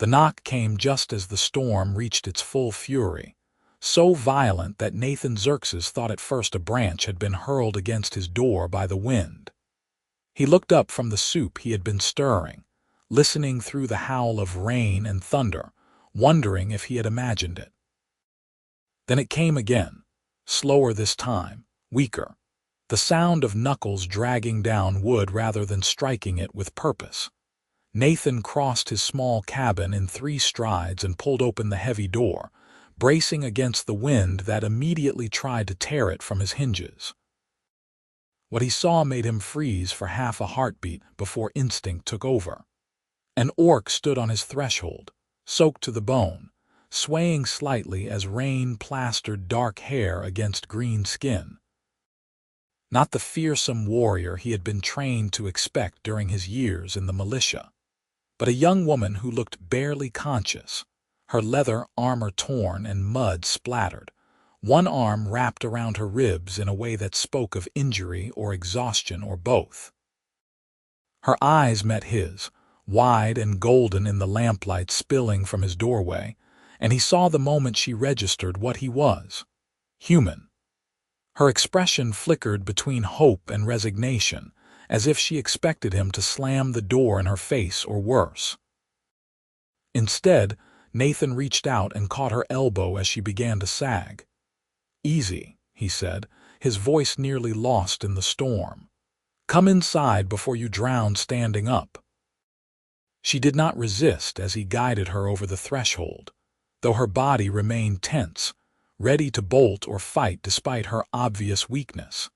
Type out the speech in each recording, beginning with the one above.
The knock came just as the storm reached its full fury, so violent that Xerxes thought at first a branch had been hurled against his door by the wind. He looked up from the soup he had been stirring, listening through the howl of rain and thunder, wondering if he had imagined it. Then it came again, slower this time, weaker, the sound of knuckles dragging down wood rather than striking it with purpose. Nathan crossed his small cabin in 3 strides and pulled open the heavy door, bracing against the wind that immediately tried to tear it from his hinges. What he saw made him freeze for half a heartbeat before instinct took over. An orc stood on his threshold, soaked to the bone, swaying slightly as rain plastered dark hair against green skin. Not the fearsome warrior he had been trained to expect during his years in the militia, but a young woman who looked barely conscious, her leather armor torn and mud splattered, one arm wrapped around her ribs in a way that spoke of injury or exhaustion or both. Her eyes met his, wide and golden in the lamplight spilling from his doorway, and he saw the moment she registered what he was: human. Her expression flickered between hope and resignation, as if she expected him to slam the door in her face or worse. Instead, Nathan reached out and caught her elbow as she began to sag. "Easy," he said, his voice nearly lost in the storm. "Come inside before you drown standing up." She did not resist as he guided her over the threshold, though her body remained tense, ready to bolt or fight despite her obvious weakness.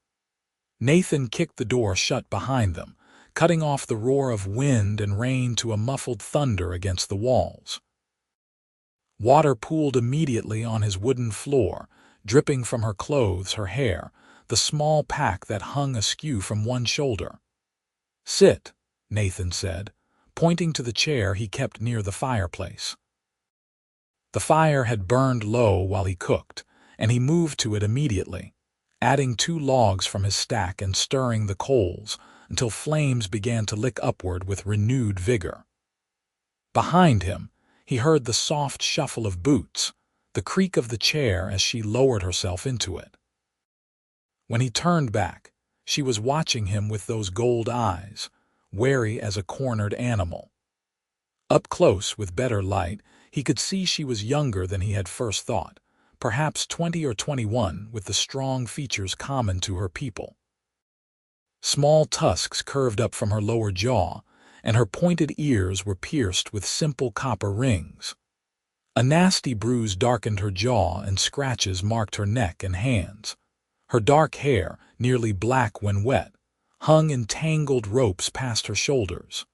Nathan kicked the door shut behind them, cutting off the roar of wind and rain to a muffled thunder against the walls. Water pooled immediately on his wooden floor, dripping from her clothes, her hair, the small pack that hung askew from one shoulder. "Sit," Nathan said, pointing to the chair he kept near the fireplace. The fire had burned low while he cooked, and he moved to it immediately, adding 2 logs from his stack and stirring the coals until flames began to lick upward with renewed vigor. Behind him, he heard the soft shuffle of boots, the creak of the chair as she lowered herself into it. When he turned back, she was watching him with those gold eyes, wary as a cornered animal. Up close, with better light, he could see she was younger than he had first thought, perhaps 20 or 21, with the strong features common to her people. Small tusks curved up from her lower jaw, and her pointed ears were pierced with simple copper rings. A nasty bruise darkened her jaw and scratches marked her neck and hands. Her dark hair, nearly black when wet, hung in tangled ropes past her shoulders.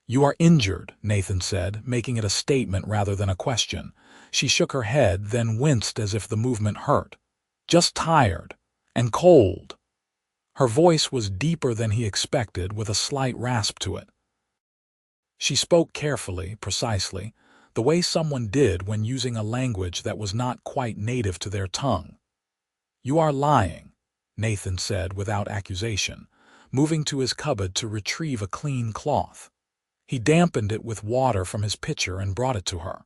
"You are injured," Nathan said, making it a statement rather than a question. She shook her head, then winced as if the movement hurt. "Just tired. And cold." Her voice was deeper than he expected, with a slight rasp to it. She spoke carefully, precisely, the way someone did when using a language that was not quite native to their tongue. "You are lying," Nathan said without accusation, moving to his cupboard to retrieve a clean cloth. He dampened it with water from his pitcher and brought it to her.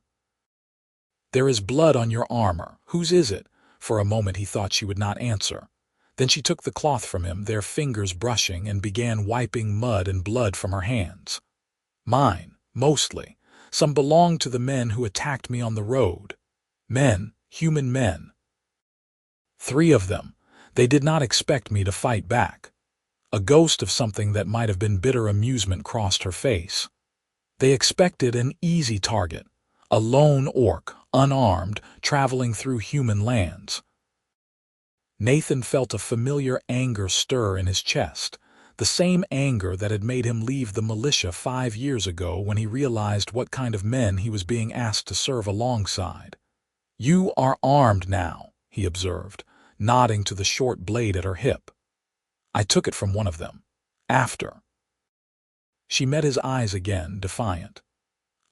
"There is blood on your armor. Whose is it?" For a moment he thought she would not answer. Then she took the cloth from him, their fingers brushing, and began wiping mud and blood from her hands. "Mine, mostly. Some belonged to the men who attacked me on the road. Men, human men. 3 of them. They did not expect me to fight back." A ghost of something that might have been bitter amusement crossed her face. They expected an easy target, a lone orc, unarmed, traveling through human lands. Nathan felt a familiar anger stir in his chest, the same anger that had made him leave the militia 5 years ago when he realized what kind of men he was being asked to serve alongside. "You are armed now," he observed, nodding to the short blade at her hip. "I took it from one of them. After." She met his eyes again, defiant.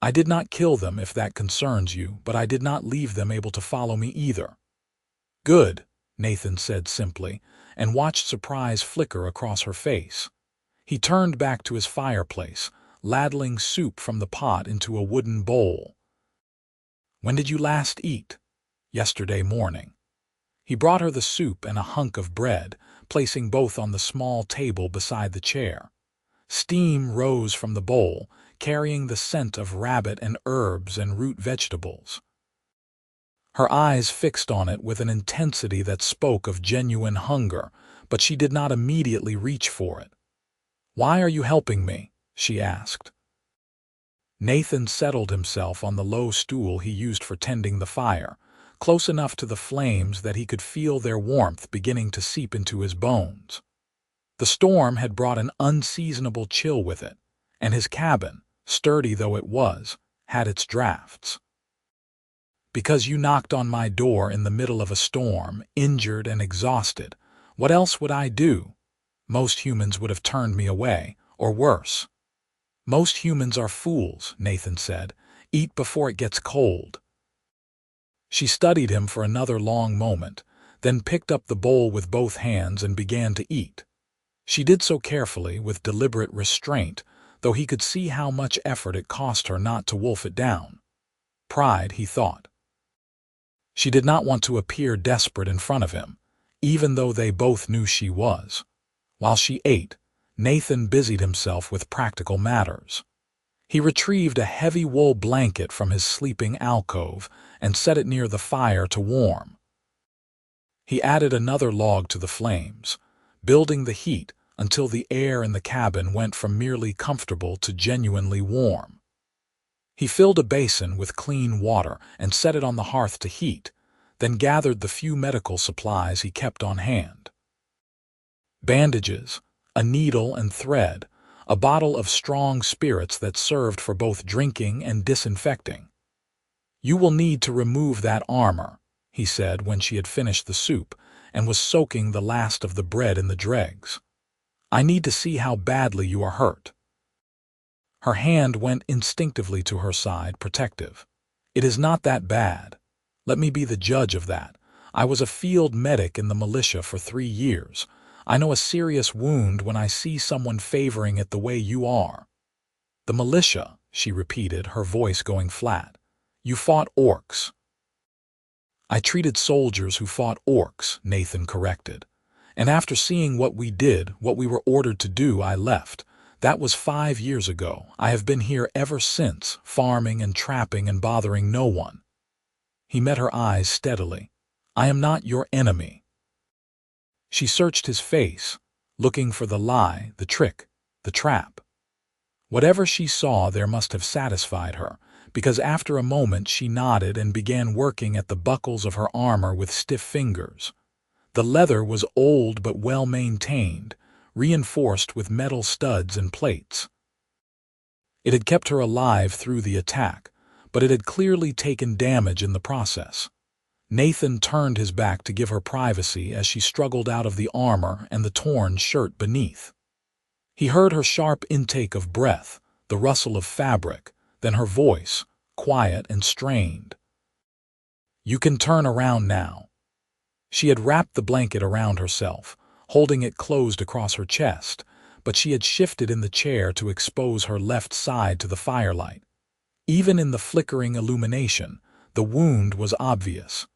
"I did not kill them, if that concerns you, but I did not leave them able to follow me either." "Good," Nathan said simply, and watched surprise flicker across her face. He turned back to his fireplace, ladling soup from the pot into a wooden bowl. "When did you last eat?" "Yesterday morning." He brought her the soup and a hunk of bread, placing both on the small table beside the chair. Steam rose from the bowl, carrying the scent of rabbit and herbs and root vegetables. Her eyes fixed on it with an intensity that spoke of genuine hunger, but she did not immediately reach for it. "Why are you helping me?" she asked. Nathan settled himself on the low stool he used for tending the fire, close enough to the flames that he could feel their warmth beginning to seep into his bones. The storm had brought an unseasonable chill with it, and his cabin, sturdy though it was, had its drafts. "Because you knocked on my door in the middle of a storm, injured and exhausted. What else would I do? Most humans would have turned me away, or worse." "Most humans are fools," Nathan said. "Eat before it gets cold." She studied him for another long moment, then picked up the bowl with both hands and began to eat. She did so carefully, with deliberate restraint, though he could see how much effort it cost her not to wolf it down. Pride, he thought. She did not want to appear desperate in front of him, even though they both knew she was. While she ate, Nathan busied himself with practical matters. He retrieved a heavy wool blanket from his sleeping alcove and set it near the fire to warm. He added another log to the flames, building the heat until the air in the cabin went from merely comfortable to genuinely warm. He filled a basin with clean water and set it on the hearth to heat, then gathered the few medical supplies he kept on hand. Bandages, a needle and thread, a bottle of strong spirits that served for both drinking and disinfecting. "You will need to remove that armor," he said when she had finished the soup and was soaking the last of the bread in the dregs. "I need to see how badly you are hurt." Her hand went instinctively to her side, protective. "It is not that bad. Let me be the judge of that. I was a field medic in the militia for 3 years. I know a serious wound when I see someone favoring it the way you are." "The militia," she repeated, her voice going flat. "You fought orcs." "I treated soldiers who fought orcs," Nathan corrected. "And after seeing what we did, what we were ordered to do, I left. That was 5 years ago. I have been here ever since, farming and trapping and bothering no one." He met her eyes steadily. "I am not your enemy." She searched his face, looking for the lie, the trick, the trap. Whatever she saw there must have satisfied her, because after a moment she nodded and began working at the buckles of her armor with stiff fingers. The leather was old but well maintained, reinforced with metal studs and plates. It had kept her alive through the attack, but it had clearly taken damage in the process. Nathan turned his back to give her privacy as she struggled out of the armor and the torn shirt beneath. He heard her sharp intake of breath, the rustle of fabric, then her voice, quiet and strained. "You can turn around now." She had wrapped the blanket around herself, holding it closed across her chest, but she had shifted in the chair to expose her left side to the firelight. Even in the flickering illumination, the wound was obvious.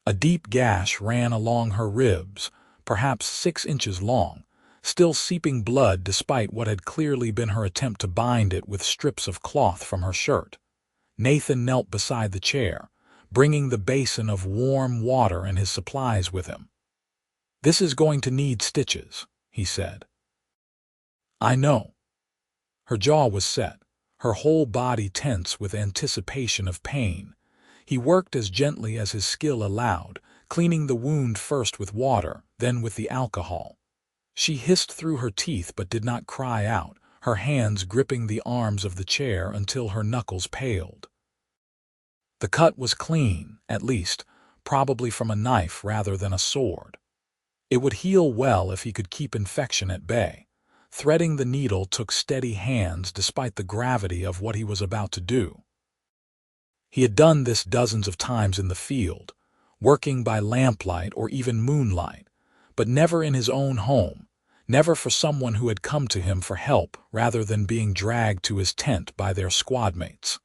A deep gash ran along her ribs, perhaps 6 inches long, still seeping blood despite what had clearly been her attempt to bind it with strips of cloth from her shirt. Nathan knelt beside the chair, bringing the basin of warm water and his supplies with him. "This is going to need stitches," he said. "I know." Her jaw was set, her whole body tense with anticipation of pain. He worked as gently as his skill allowed, cleaning the wound first with water, then with the alcohol. She hissed through her teeth but did not cry out, her hands gripping the arms of the chair until her knuckles paled. The cut was clean, at least, probably from a knife rather than a sword. It would heal well if he could keep infection at bay. Threading the needle took steady hands despite the gravity of what he was about to do. He had done this dozens of times in the field, working by lamplight or even moonlight, but never in his own home, never for someone who had come to him for help rather than being dragged to his tent by their squadmates.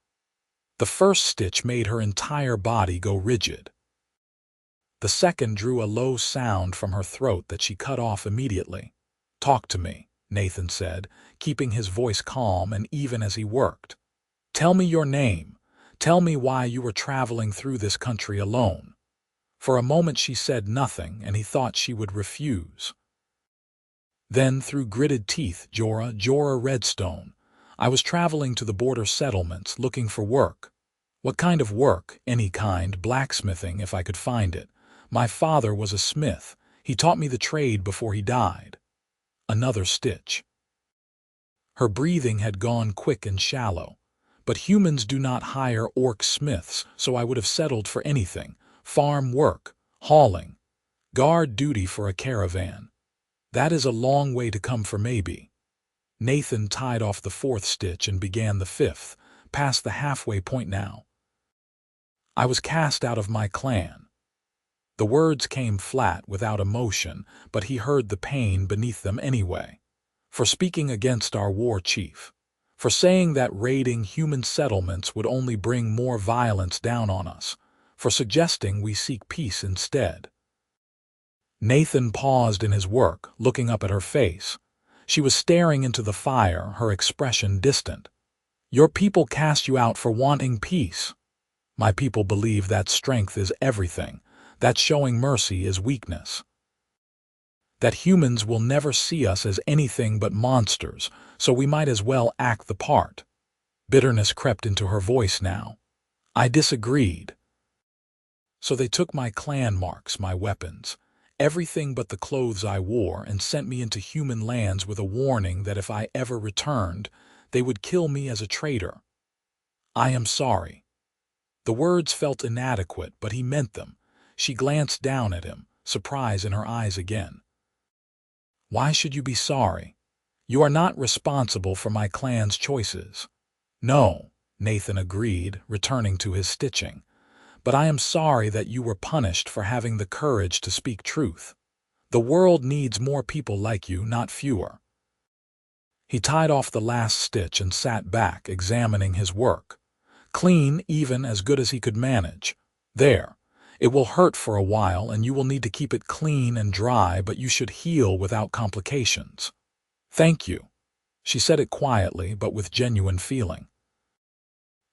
The first stitch made her entire body go rigid. The second drew a low sound from her throat that she cut off immediately. "Talk to me," Nathan said, keeping his voice calm and even as he worked. "Tell me your name. Tell me why you were traveling through this country alone." For a moment she said nothing, and he thought she would refuse. Then, through gritted teeth, Jorah Redstone, "I was traveling to the border settlements, looking for work." "What kind of work?" "Any kind, blacksmithing if I could find it. My father was a smith. He taught me the trade before he died." Another stitch. Her breathing had gone quick and shallow. "But humans do not hire orc smiths, so I would have settled for anything. Farm work, hauling, guard duty for a caravan. That is a long way to come for maybe." Nathan tied off the fourth stitch and began the fifth, past the halfway point now. "I was cast out of my clan." The words came flat, without emotion, but he heard the pain beneath them anyway. "For speaking against our war chief. For saying that raiding human settlements would only bring more violence down on us. For suggesting we seek peace instead." Nathan paused in his work, looking up at her face. She was staring into the fire, her expression distant. "Your people cast you out for wanting peace." "My people believe that strength is everything, that showing mercy is weakness. That humans will never see us as anything but monsters, so we might as well act the part." Bitterness crept into her voice now. "I disagreed. So they took my clan marks, my weapons, everything but the clothes I wore, and sent me into human lands with a warning that if I ever returned, they would kill me as a traitor. I am sorry." The words felt inadequate, but he meant them. She glanced down at him, surprise in her eyes again. "Why should you be sorry? You are not responsible for my clan's choices." "No," Nathan agreed, returning to his stitching. "But I am sorry that you were punished for having the courage to speak truth. The world needs more people like you, not fewer." He tied off the last stitch and sat back, examining his work. Clean, even, as good as he could manage. "There. It will hurt for a while, and you will need to keep it clean and dry, but you should heal without complications." "Thank you." She said it quietly, but with genuine feeling.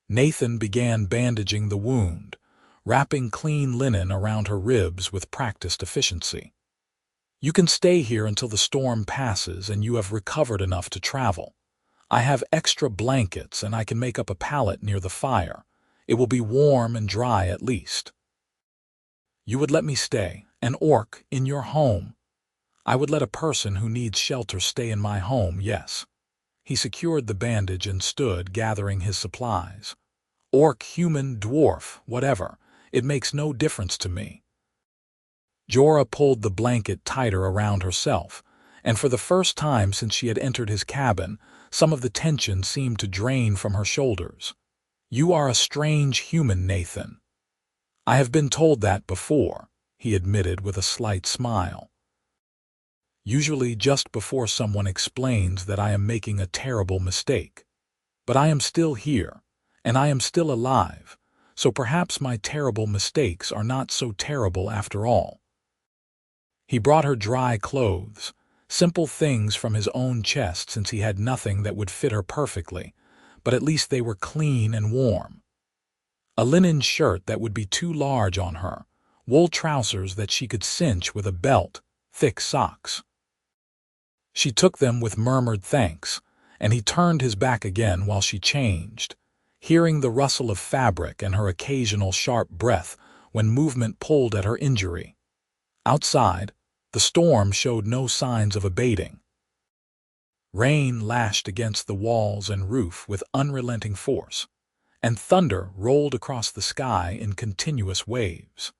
Nathan began bandaging the wound, wrapping clean linen around her ribs with practiced efficiency. "You can stay here until the storm passes and you have recovered enough to travel. I have extra blankets and I can make up a pallet near the fire. It will be warm and dry at least." "You would let me stay, an orc, in your home?" "I would let a person who needs shelter stay in my home, yes." He secured the bandage and stood, gathering his supplies. "Orc, human, dwarf, whatever. It makes no difference to me." Jorah pulled the blanket tighter around herself, and for the first time since she had entered his cabin, some of the tension seemed to drain from her shoulders. "You are a strange human, Nathan." "I have been told that before," he admitted with a slight smile. "Usually just before someone explains that I am making a terrible mistake. But I am still here, and I am still alive, so perhaps my terrible mistakes are not so terrible after all." He brought her dry clothes, simple things from his own chest since he had nothing that would fit her perfectly, but at least they were clean and warm. A linen shirt that would be too large on her, wool trousers that she could cinch with a belt, thick socks. She took them with murmured thanks, and he turned his back again while she changed, hearing the rustle of fabric and her occasional sharp breath when movement pulled at her injury. Outside, the storm showed no signs of abating. Rain lashed against the walls and roof with unrelenting force, and thunder rolled across the sky in continuous waves.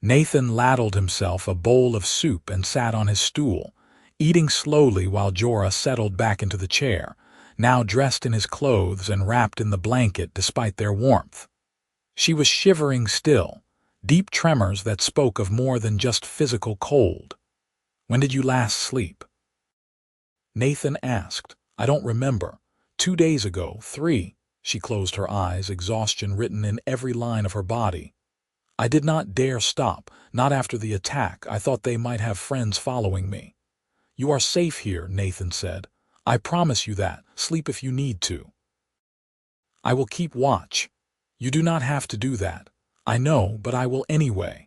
Nathan ladled himself a bowl of soup and sat on his stool, eating slowly while Jorah settled back into the chair, now dressed in his clothes and wrapped in the blanket despite their warmth. She was shivering still, deep tremors that spoke of more than just physical cold. When did you last sleep? Nathan asked. I don't remember. 2 days ago, 3. She closed her eyes, exhaustion written in every line of her body. I did not dare stop, not after the attack. I thought they might have friends following me. You are safe here, Nathan said. I promise you that. Sleep if you need to. I will keep watch. You do not have to do that. I know, but I will anyway.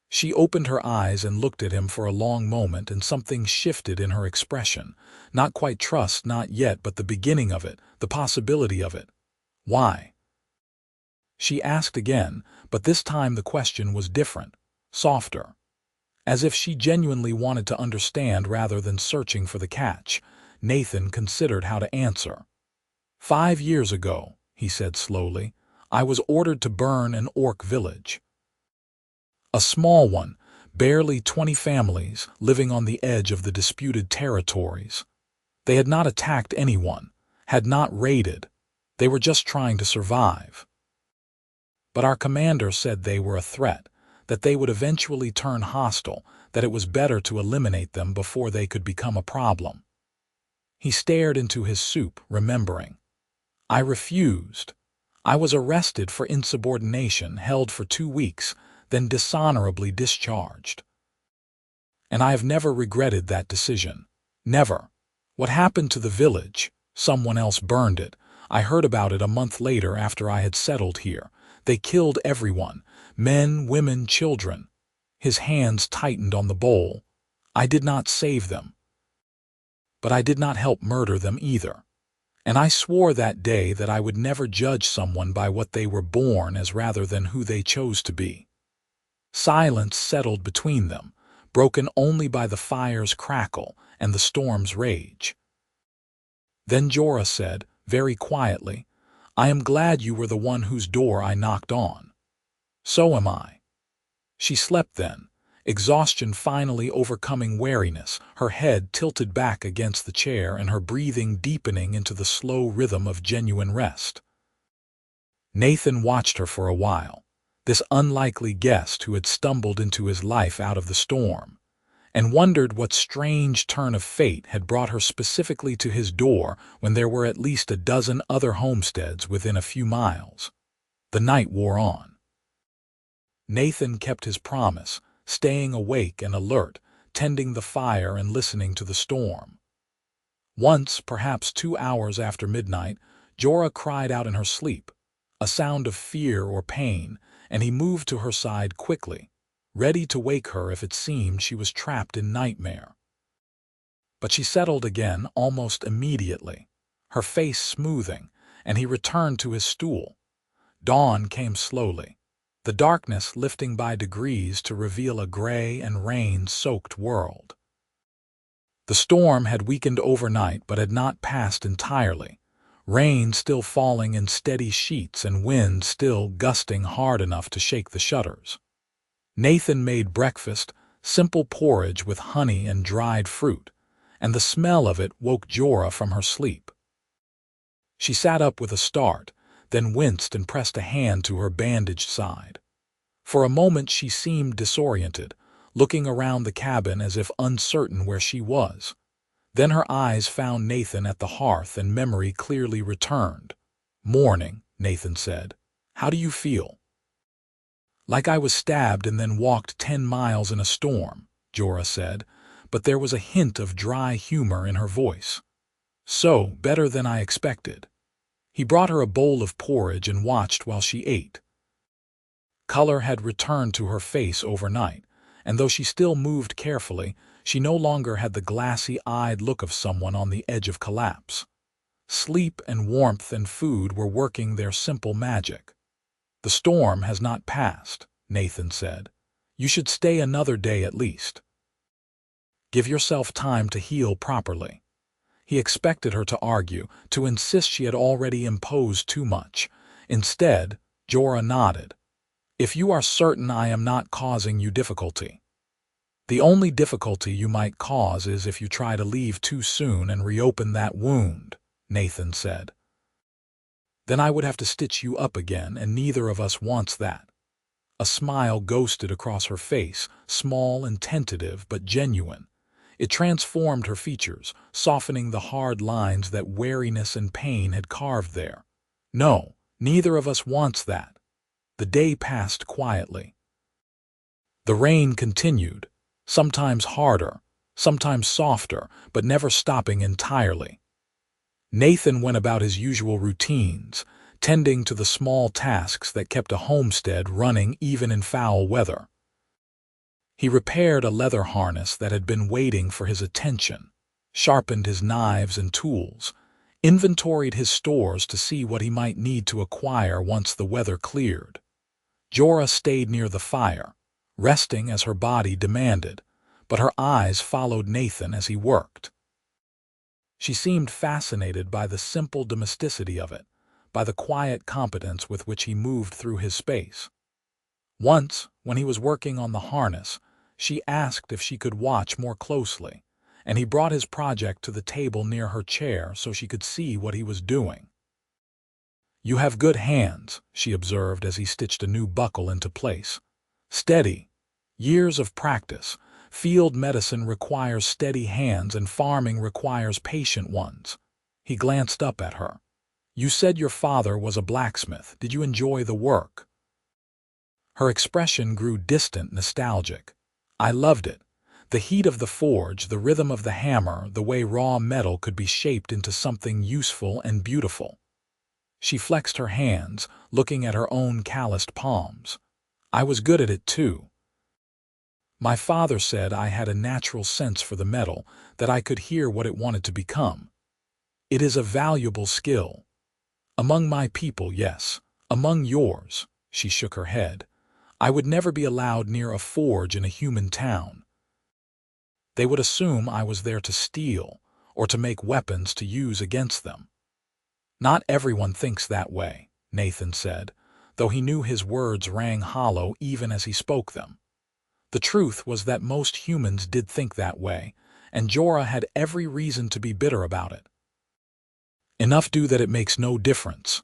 She opened her eyes and looked at him for a long moment, and something shifted in her expression. Not quite trust, not yet, but the beginning of it, the possibility of it. Why? She asked again, but this time the question was different, softer. As if she genuinely wanted to understand rather than searching for the catch. Nathan considered how to answer. 5 years ago, he said slowly, I was ordered to burn an orc village. A small one, barely 20 families living on the edge of the disputed territories. They had not attacked anyone, had not raided. They were just trying to survive. But our commander said they were a threat, that they would eventually turn hostile, that it was better to eliminate them before they could become a problem. He stared into his soup, remembering. I refused. I was arrested for insubordination, held for 2 weeks, then dishonorably discharged. And I have never regretted that decision. Never. What happened to the village? Someone else burned it. I heard about it a month later after I had settled here. They killed everyone, men, women, children. His hands tightened on the bowl. I did not save them. But I did not help murder them either. And I swore that day that I would never judge someone by what they were born as rather than who they chose to be. Silence settled between them, broken only by the fire's crackle and the storm's rage. Then Jorah said, very quietly, I am glad you were the one whose door I knocked on. So am I. She slept then, exhaustion finally overcoming weariness, her head tilted back against the chair and her breathing deepening into the slow rhythm of genuine rest. Nathan watched her for a while, this unlikely guest who had stumbled into his life out of the storm, and wondered what strange turn of fate had brought her specifically to his door when there were at least a dozen other homesteads within a few miles. The night wore on. Nathan kept his promise, staying awake and alert, tending the fire and listening to the storm. Once, perhaps 2 hours after midnight, Jorah cried out in her sleep, a sound of fear or pain, and he moved to her side quickly, ready to wake her if it seemed she was trapped in nightmare. But she settled again almost immediately, her face smoothing, and he returned to his stool. Dawn came slowly, the darkness lifting by degrees to reveal a gray and rain-soaked world. The storm had weakened overnight but had not passed entirely, rain still falling in steady sheets and wind still gusting hard enough to shake the shutters. Nathan made breakfast, simple porridge with honey and dried fruit, and the smell of it woke Jorah from her sleep. She sat up with a start, then winced and pressed a hand to her bandaged side. For a moment she seemed disoriented, looking around the cabin as if uncertain where she was. Then her eyes found Nathan at the hearth and memory clearly returned. Morning, Nathan said. How do you feel? Like I was stabbed and then walked 10 miles in a storm, Jorah said, but there was a hint of dry humor in her voice. So, better than I expected. He brought her a bowl of porridge and watched while she ate. Color had returned to her face overnight, and though she still moved carefully, she no longer had the glassy-eyed look of someone on the edge of collapse. Sleep and warmth and food were working their simple magic. The storm has not passed, Nathan said. You should stay another day at least. Give yourself time to heal properly. He expected her to argue, to insist she had already imposed too much. Instead, Jorah nodded. If you are certain I am not causing you difficulty. The only difficulty you might cause is if you try to leave too soon and reopen that wound, Nathan said. Then I would have to stitch you up again, and neither of us wants that. A smile ghosted across her face, small and tentative but genuine, It transformed her features, softening the hard lines that weariness and pain had carved there. No, neither of us wants that. The day passed quietly. The rain continued, sometimes harder, sometimes softer, but never stopping entirely. Nathan went about his usual routines, tending to the small tasks that kept a homestead running even in foul weather. He repaired a leather harness that had been waiting for his attention, sharpened his knives and tools, inventoried his stores to see what he might need to acquire once the weather cleared. Jorah stayed near the fire, resting as her body demanded, but her eyes followed Nathan as he worked. She seemed fascinated by the simple domesticity of it, by the quiet competence with which he moved through his space. Once, when he was working on the harness, she asked if she could watch more closely, and he brought his project to the table near her chair so she could see what he was doing. "You have good hands," she observed as he stitched a new buckle into place. "Steady. Years of practice. Field medicine requires steady hands and farming requires patient ones." He glanced up at her. "You said your father was a blacksmith. Did you enjoy the work?" Her expression grew distant, nostalgic. "I loved it. The heat of the forge, the rhythm of the hammer, the way raw metal could be shaped into something useful and beautiful." She flexed her hands, looking at her own calloused palms. "I was good at it too. My father said I had a natural sense for the metal, that I could hear what it wanted to become. It is a valuable skill. Among my people, yes. Among yours," she shook her head, "I would never be allowed near a forge in a human town. They would assume I was there to steal, or to make weapons to use against them." "Not everyone thinks that way," Nathan said, though he knew his words rang hollow even as he spoke them. The truth was that most humans did think that way, and Jorah had every reason to be bitter about it. "Enough do that it makes no difference."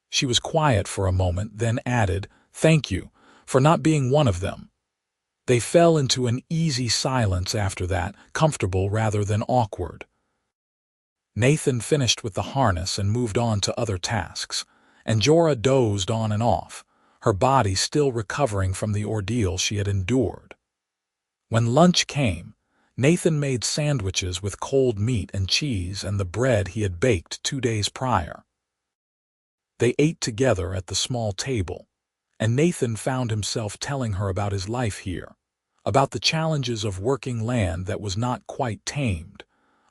She was quiet for a moment, then added, "Thank you, for not being one of them." They fell into an easy silence after that, comfortable rather than awkward. Nathan finished with the harness and moved on to other tasks, and Jorah dozed on and off, her body still recovering from the ordeal she had endured. When lunch came, Nathan made sandwiches with cold meat and cheese and the bread he had baked 2 days prior. They ate together at the small table, and Nathan found himself telling her about his life here, about the challenges of working land that was not quite tamed,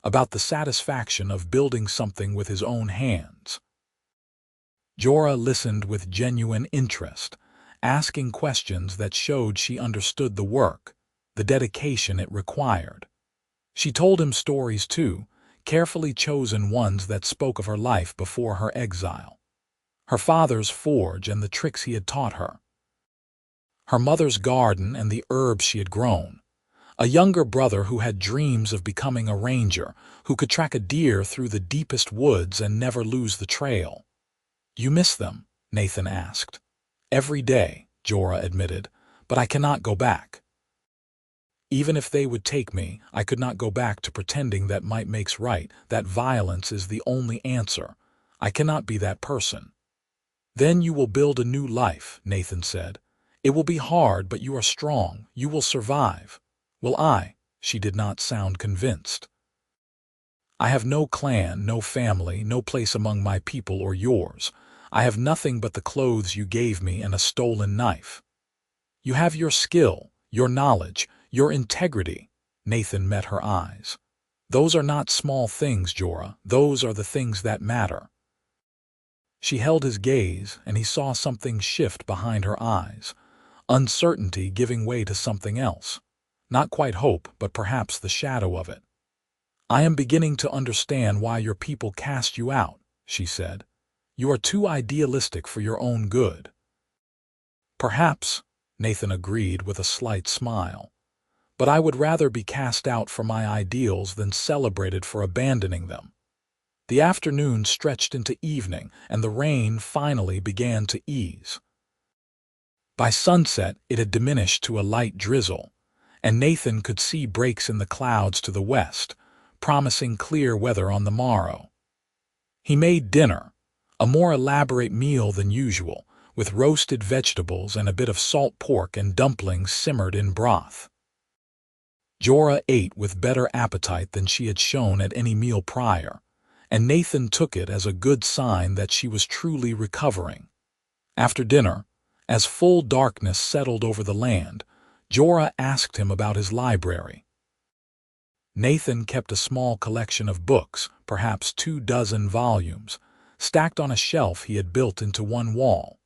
about the satisfaction of building something with his own hands. Jorah listened with genuine interest, asking questions that showed she understood the work, the dedication it required. She told him stories too, carefully chosen ones that spoke of her life before her exile. Her father's forge and the tricks he had taught her. Her mother's garden and the herbs she had grown. A younger brother who had dreams of becoming a ranger, who could track a deer through the deepest woods and never lose the trail. "You miss them?" Nathan asked. "Every day," Jorah admitted, "but I cannot go back. Even if they would take me, I could not go back to pretending that might makes right, that violence is the only answer. I cannot be that person." "Then you will build a new life," Nathan said. "It will be hard, but you are strong. You will survive." "Will I?" She did not sound convinced. "I have no clan, no family, no place among my people or yours. I have nothing but the clothes you gave me and a stolen knife." "You have your skill, your knowledge, your integrity." Nathan met her eyes. "Those are not small things, Jorah. Those are the things that matter." She held his gaze, and he saw something shift behind her eyes, uncertainty giving way to something else. Not quite hope, but perhaps the shadow of it. "I am beginning to understand why your people cast you out," she said. "You are too idealistic for your own good." "Perhaps," Nathan agreed with a slight smile. "But I would rather be cast out for my ideals than celebrated for abandoning them." The afternoon stretched into evening, and the rain finally began to ease. By sunset, it had diminished to a light drizzle, and Nathan could see breaks in the clouds to the west, promising clear weather on the morrow. He made dinner, a more elaborate meal than usual, with roasted vegetables and a bit of salt pork and dumplings simmered in broth. Jorah ate with better appetite than she had shown at any meal prior, and Nathan took it as a good sign that she was truly recovering. After dinner, as full darkness settled over the land, Jorah asked him about his library. Nathan kept a small collection of books, perhaps 24 volumes, stacked on a shelf he had built into one wall.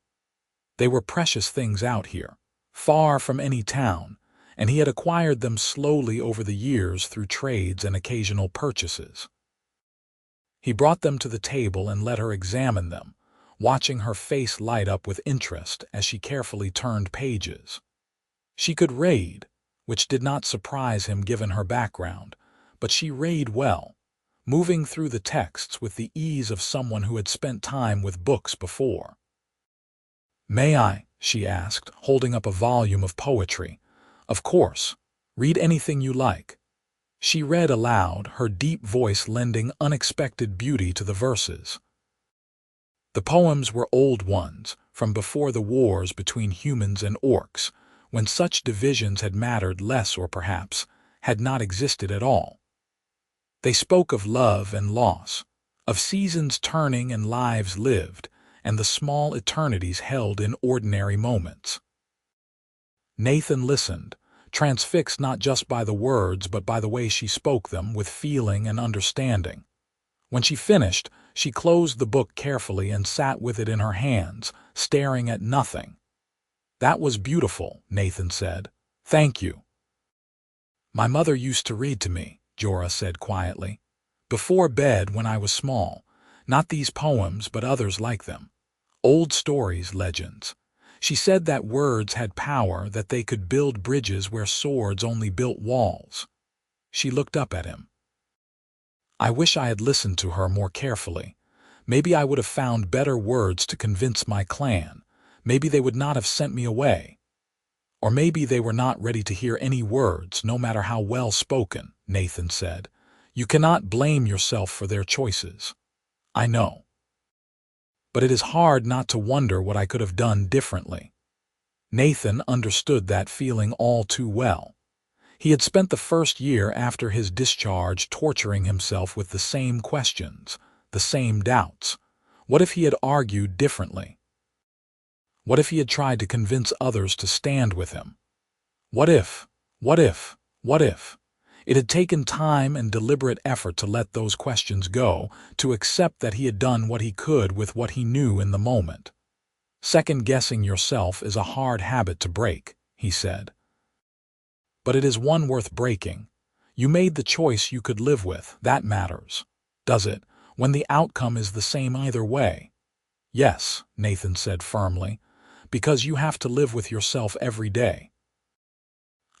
They were precious things out here, far from any town, and he had acquired them slowly over the years through trades and occasional purchases. He brought them to the table and let her examine them, watching her face light up with interest as she carefully turned pages. She could read, which did not surprise him given her background, but she read well, moving through the texts with the ease of someone who had spent time with books before. "May I?" she asked, holding up a volume of poetry. "Of course. Read anything you like." She read aloud, her deep voice lending unexpected beauty to the verses. The poems were old ones, from before the wars between humans and orcs, when such divisions had mattered less or perhaps had not existed at all. They spoke of love and loss, of seasons turning and lives lived, and the small eternities held in ordinary moments. Nathan listened, transfixed not just by the words but by the way she spoke them with feeling and understanding. When she finished, she closed the book carefully and sat with it in her hands, staring at nothing. "That was beautiful," Nathan said. "Thank you." "My mother used to read to me," Jorah said quietly. "Before bed when I was small. Not these poems, but others like them. Old stories, legends. She said that words had power, that they could build bridges where swords only built walls." She looked up at him. "I wish I had listened to her more carefully. Maybe I would have found better words to convince my clan. Maybe they would not have sent me away. Or maybe they were not ready to hear any words, no matter how well spoken," Nathan said. "You cannot blame yourself for their choices. I know. But it is hard not to wonder what I could have done differently." Nathan understood that feeling all too well. He had spent the first year after his discharge torturing himself with the same questions, the same doubts. What if he had argued differently? What if he had tried to convince others to stand with him? What if? It had taken time and deliberate effort to let those questions go, to accept that he had done what he could with what he knew in the moment. "Second-guessing yourself is a hard habit to break," he said. "But it is one worth breaking. You made the choice you could live with. That matters. Does it, when the outcome is the same either way?" "Yes," Nathan said firmly, "because you have to live with yourself every day.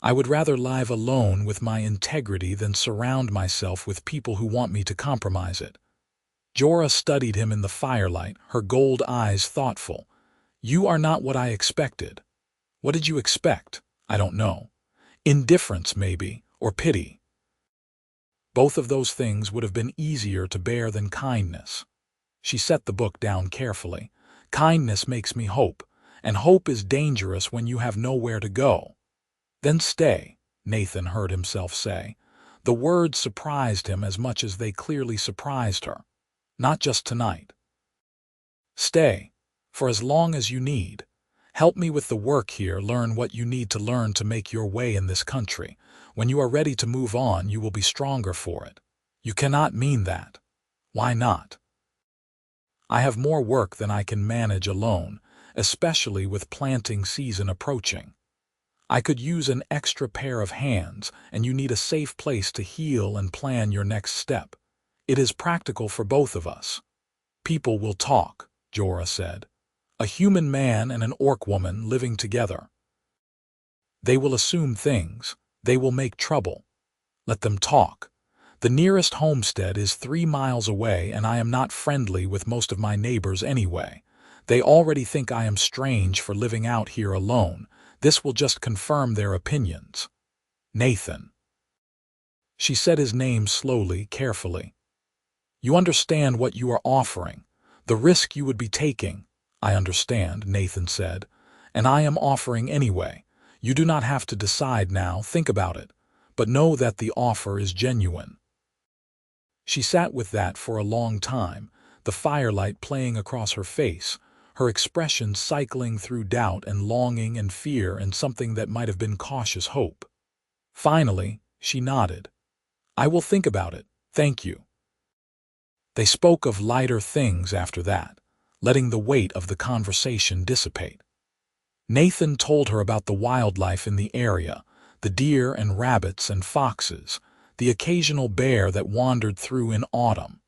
I would rather live alone with my integrity than surround myself with people who want me to compromise it." Jorah studied him in the firelight, her gold eyes thoughtful. "You are not what I expected." "What did you expect?" "I don't know. Indifference, maybe, or pity." "Both of those things would have been easier to bear than kindness." She set the book down carefully. "Kindness makes me hope, and hope is dangerous when you have nowhere to go." "Then stay," Nathan heard himself say. The words surprised him as much as they clearly surprised her. "Not just tonight. Stay, for as long as you need. Help me with the work here, learn what you need to learn to make your way in this country. When you are ready to move on, you will be stronger for it." "You cannot mean that." "Why not?" "I have more work than I can manage alone, especially with planting season approaching. I could use an extra pair of hands, and you need a safe place to heal and plan your next step. It is practical for both of us." "People will talk," Jorah said. "A human man and an orc woman living together. They will assume things. They will make trouble. Let them talk. The nearest homestead is 3 miles away, and I am not friendly with most of my neighbors anyway. They already think I am strange for living out here alone. This will just confirm their opinions." Nathan. She said his name slowly, carefully. You understand what you are offering, the risk you would be taking. I understand, Nathan said, and I am offering anyway. You do not have to decide now, think about it, but know that the offer is genuine. She sat with that for a long time, the firelight playing across her face, her expression cycling through doubt and longing and fear and something that might have been cautious hope. Finally, she nodded. I will think about it, thank you. They spoke of lighter things after that, letting the weight of the conversation dissipate. Nathan told her about the wildlife in the area, the deer and rabbits and foxes, the occasional bear that wandered through in autumn.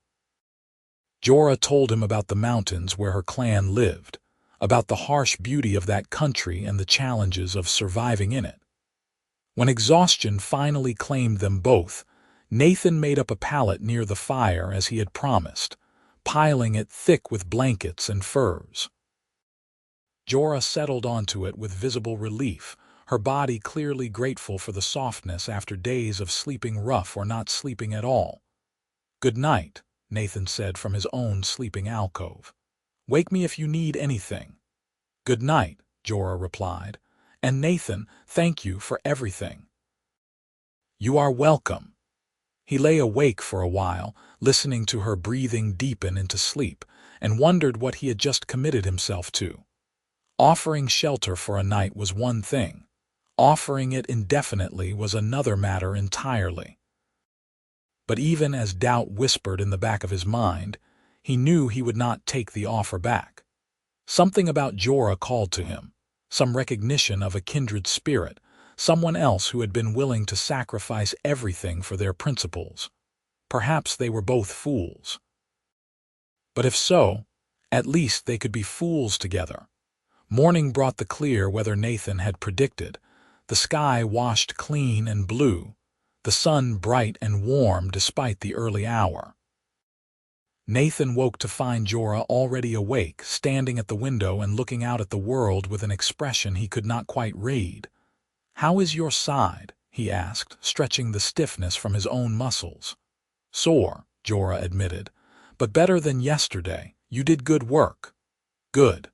Jorah told him about the mountains where her clan lived, about the harsh beauty of that country and the challenges of surviving in it. When exhaustion finally claimed them both, Nathan made up a pallet near the fire as he had promised, piling it thick with blankets and furs. Jorah settled onto it with visible relief, her body clearly grateful for the softness after days of sleeping rough or not sleeping at all. Good night, Nathan said from his own sleeping alcove. Wake me if you need anything. Good night, Jorah replied. And Nathan, thank you for everything. You are welcome. He lay awake for a while, listening to her breathing deepen into sleep, and wondered what he had just committed himself to. Offering shelter for a night was one thing. Offering it indefinitely was another matter entirely. But even as doubt whispered in the back of his mind, he knew he would not take the offer back. Something about Jorah called to him, some recognition of a kindred spirit, someone else who had been willing to sacrifice everything for their principles. Perhaps they were both fools. But if so, at least they could be fools together. Morning brought the clear weather Nathan had predicted, the sky washed clean and blue, the sun bright and warm despite the early hour. Nathan woke to find Jorah already awake, standing at the window and looking out at the world with an expression he could not quite read. How is your side? He asked, stretching the stiffness from his own muscles. Sore, Jorah admitted, but better than yesterday. You did good work. Good.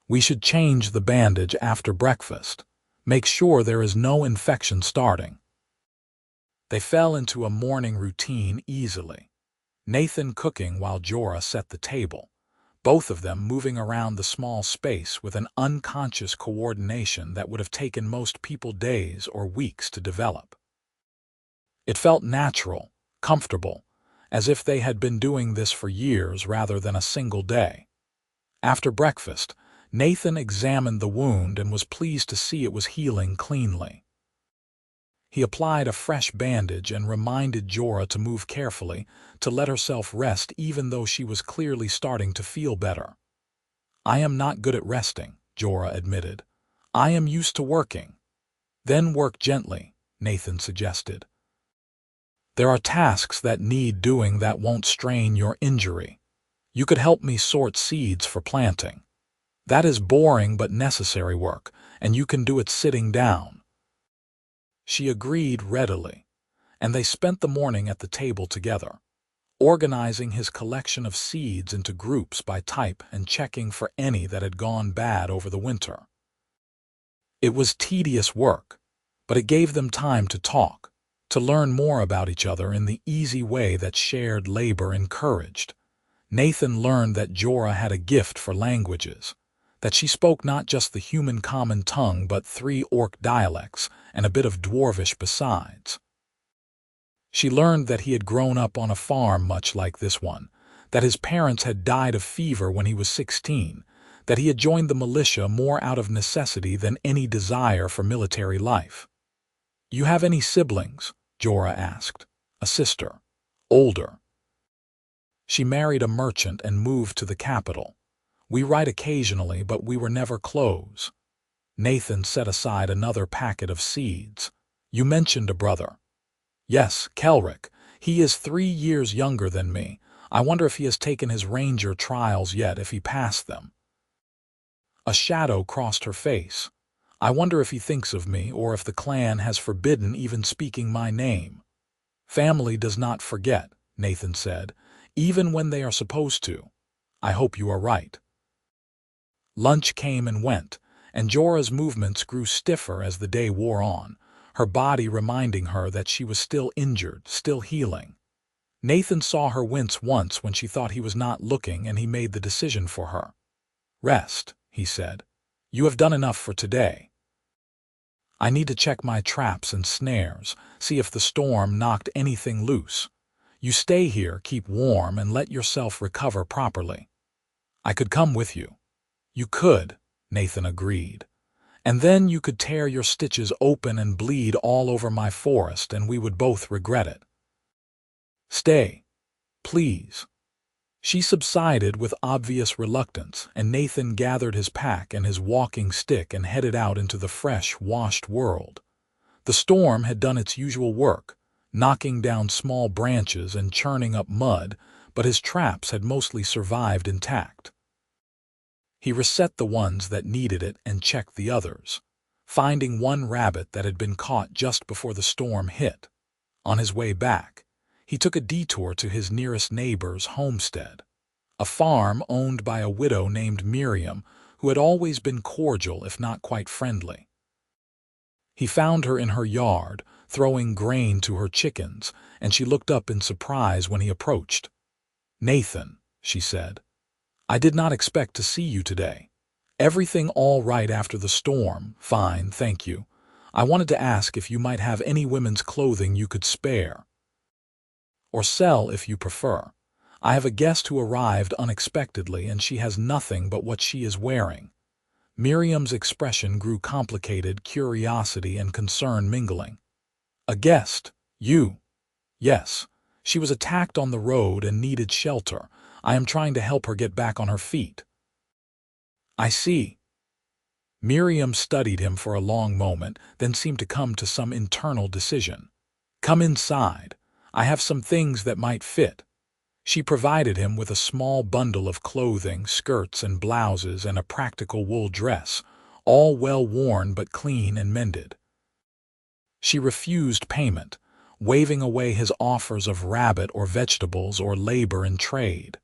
We should change the bandage after breakfast. Make sure there is no infection starting. They fell into a morning routine easily. Nathan cooking while Jorah set the table, both of them moving around the small space with an unconscious coordination that would have taken most people days or weeks to develop. It felt natural, comfortable, as if they had been doing this for years rather than a single day. After breakfast, Nathan examined the wound and was pleased to see it was healing cleanly. He applied a fresh bandage and reminded Jorah to move carefully, to let herself rest even though she was clearly starting to feel better. I am not good at resting, Jorah admitted. I am used to working. Then work gently, Nathan suggested. There are tasks that need doing that won't strain your injury. You could help me sort seeds for planting. That is boring but necessary work, and you can do it sitting down. She agreed readily, and they spent the morning at the table together, organizing his collection of seeds into groups by type and checking for any that had gone bad over the winter. It was tedious work, but it gave them time to talk, to learn more about each other in the easy way that shared labor encouraged. Nathan learned that Jorah had a gift for languages, that she spoke not just the human common tongue but 3 Orc dialects and a bit of Dwarvish besides. She learned that he had grown up on a farm much like this one, that his parents had died of fever when he was 16, that he had joined the militia more out of necessity than any desire for military life. You have any siblings? Jorah asked. A sister. Older. She married a merchant and moved to the capital. We write occasionally, but we were never close. Nathan set aside another packet of seeds. You mentioned a brother. Yes, Kelric. He is 3 years younger than me. I wonder if he has taken his ranger trials yet, if he passed them. A shadow crossed her face. I wonder if he thinks of me or if the clan has forbidden even speaking my name. Family does not forget, Nathan said, even when they are supposed to. I hope you are right. Lunch came and went, and Jorah's movements grew stiffer as the day wore on, her body reminding her that she was still injured, still healing. Nathan saw her wince once when she thought he was not looking, and he made the decision for her. Rest, he said. You have done enough for today. I need to check my traps and snares, see if the storm knocked anything loose. You stay here, keep warm, and let yourself recover properly. I could come with you. You could, Nathan agreed. And then you could tear your stitches open and bleed all over my forest, and we would both regret it. Stay, please. She subsided with obvious reluctance, and Nathan gathered his pack and his walking stick and headed out into the fresh, washed world. The storm had done its usual work, knocking down small branches and churning up mud, but his traps had mostly survived intact. He reset the ones that needed it and checked the others, finding one rabbit that had been caught just before the storm hit. On his way back, he took a detour to his nearest neighbor's homestead, a farm owned by a widow named Miriam who had always been cordial if not quite friendly. He found her in her yard, throwing grain to her chickens, and she looked up in surprise when he approached. "Nathan," she said, "I did not expect to see you today. Everything all right after the storm?" "Fine, thank you. I wanted to ask if you might have any women's clothing you could spare. Or sell if you prefer. I have a guest who arrived unexpectedly and she has nothing but what she is wearing." Miriam's expression grew complicated, curiosity and concern mingling. "A guest? You?" "Yes. She was attacked on the road and needed shelter. I am trying to help her get back on her feet." "I see." Miriam studied him for a long moment, then seemed to come to some internal decision. "Come inside. I have some things that might fit." She provided him with a small bundle of clothing, skirts and blouses, and a practical wool dress, all well worn but clean and mended. She refused payment, waving away his offers of rabbit or vegetables or labor and trade.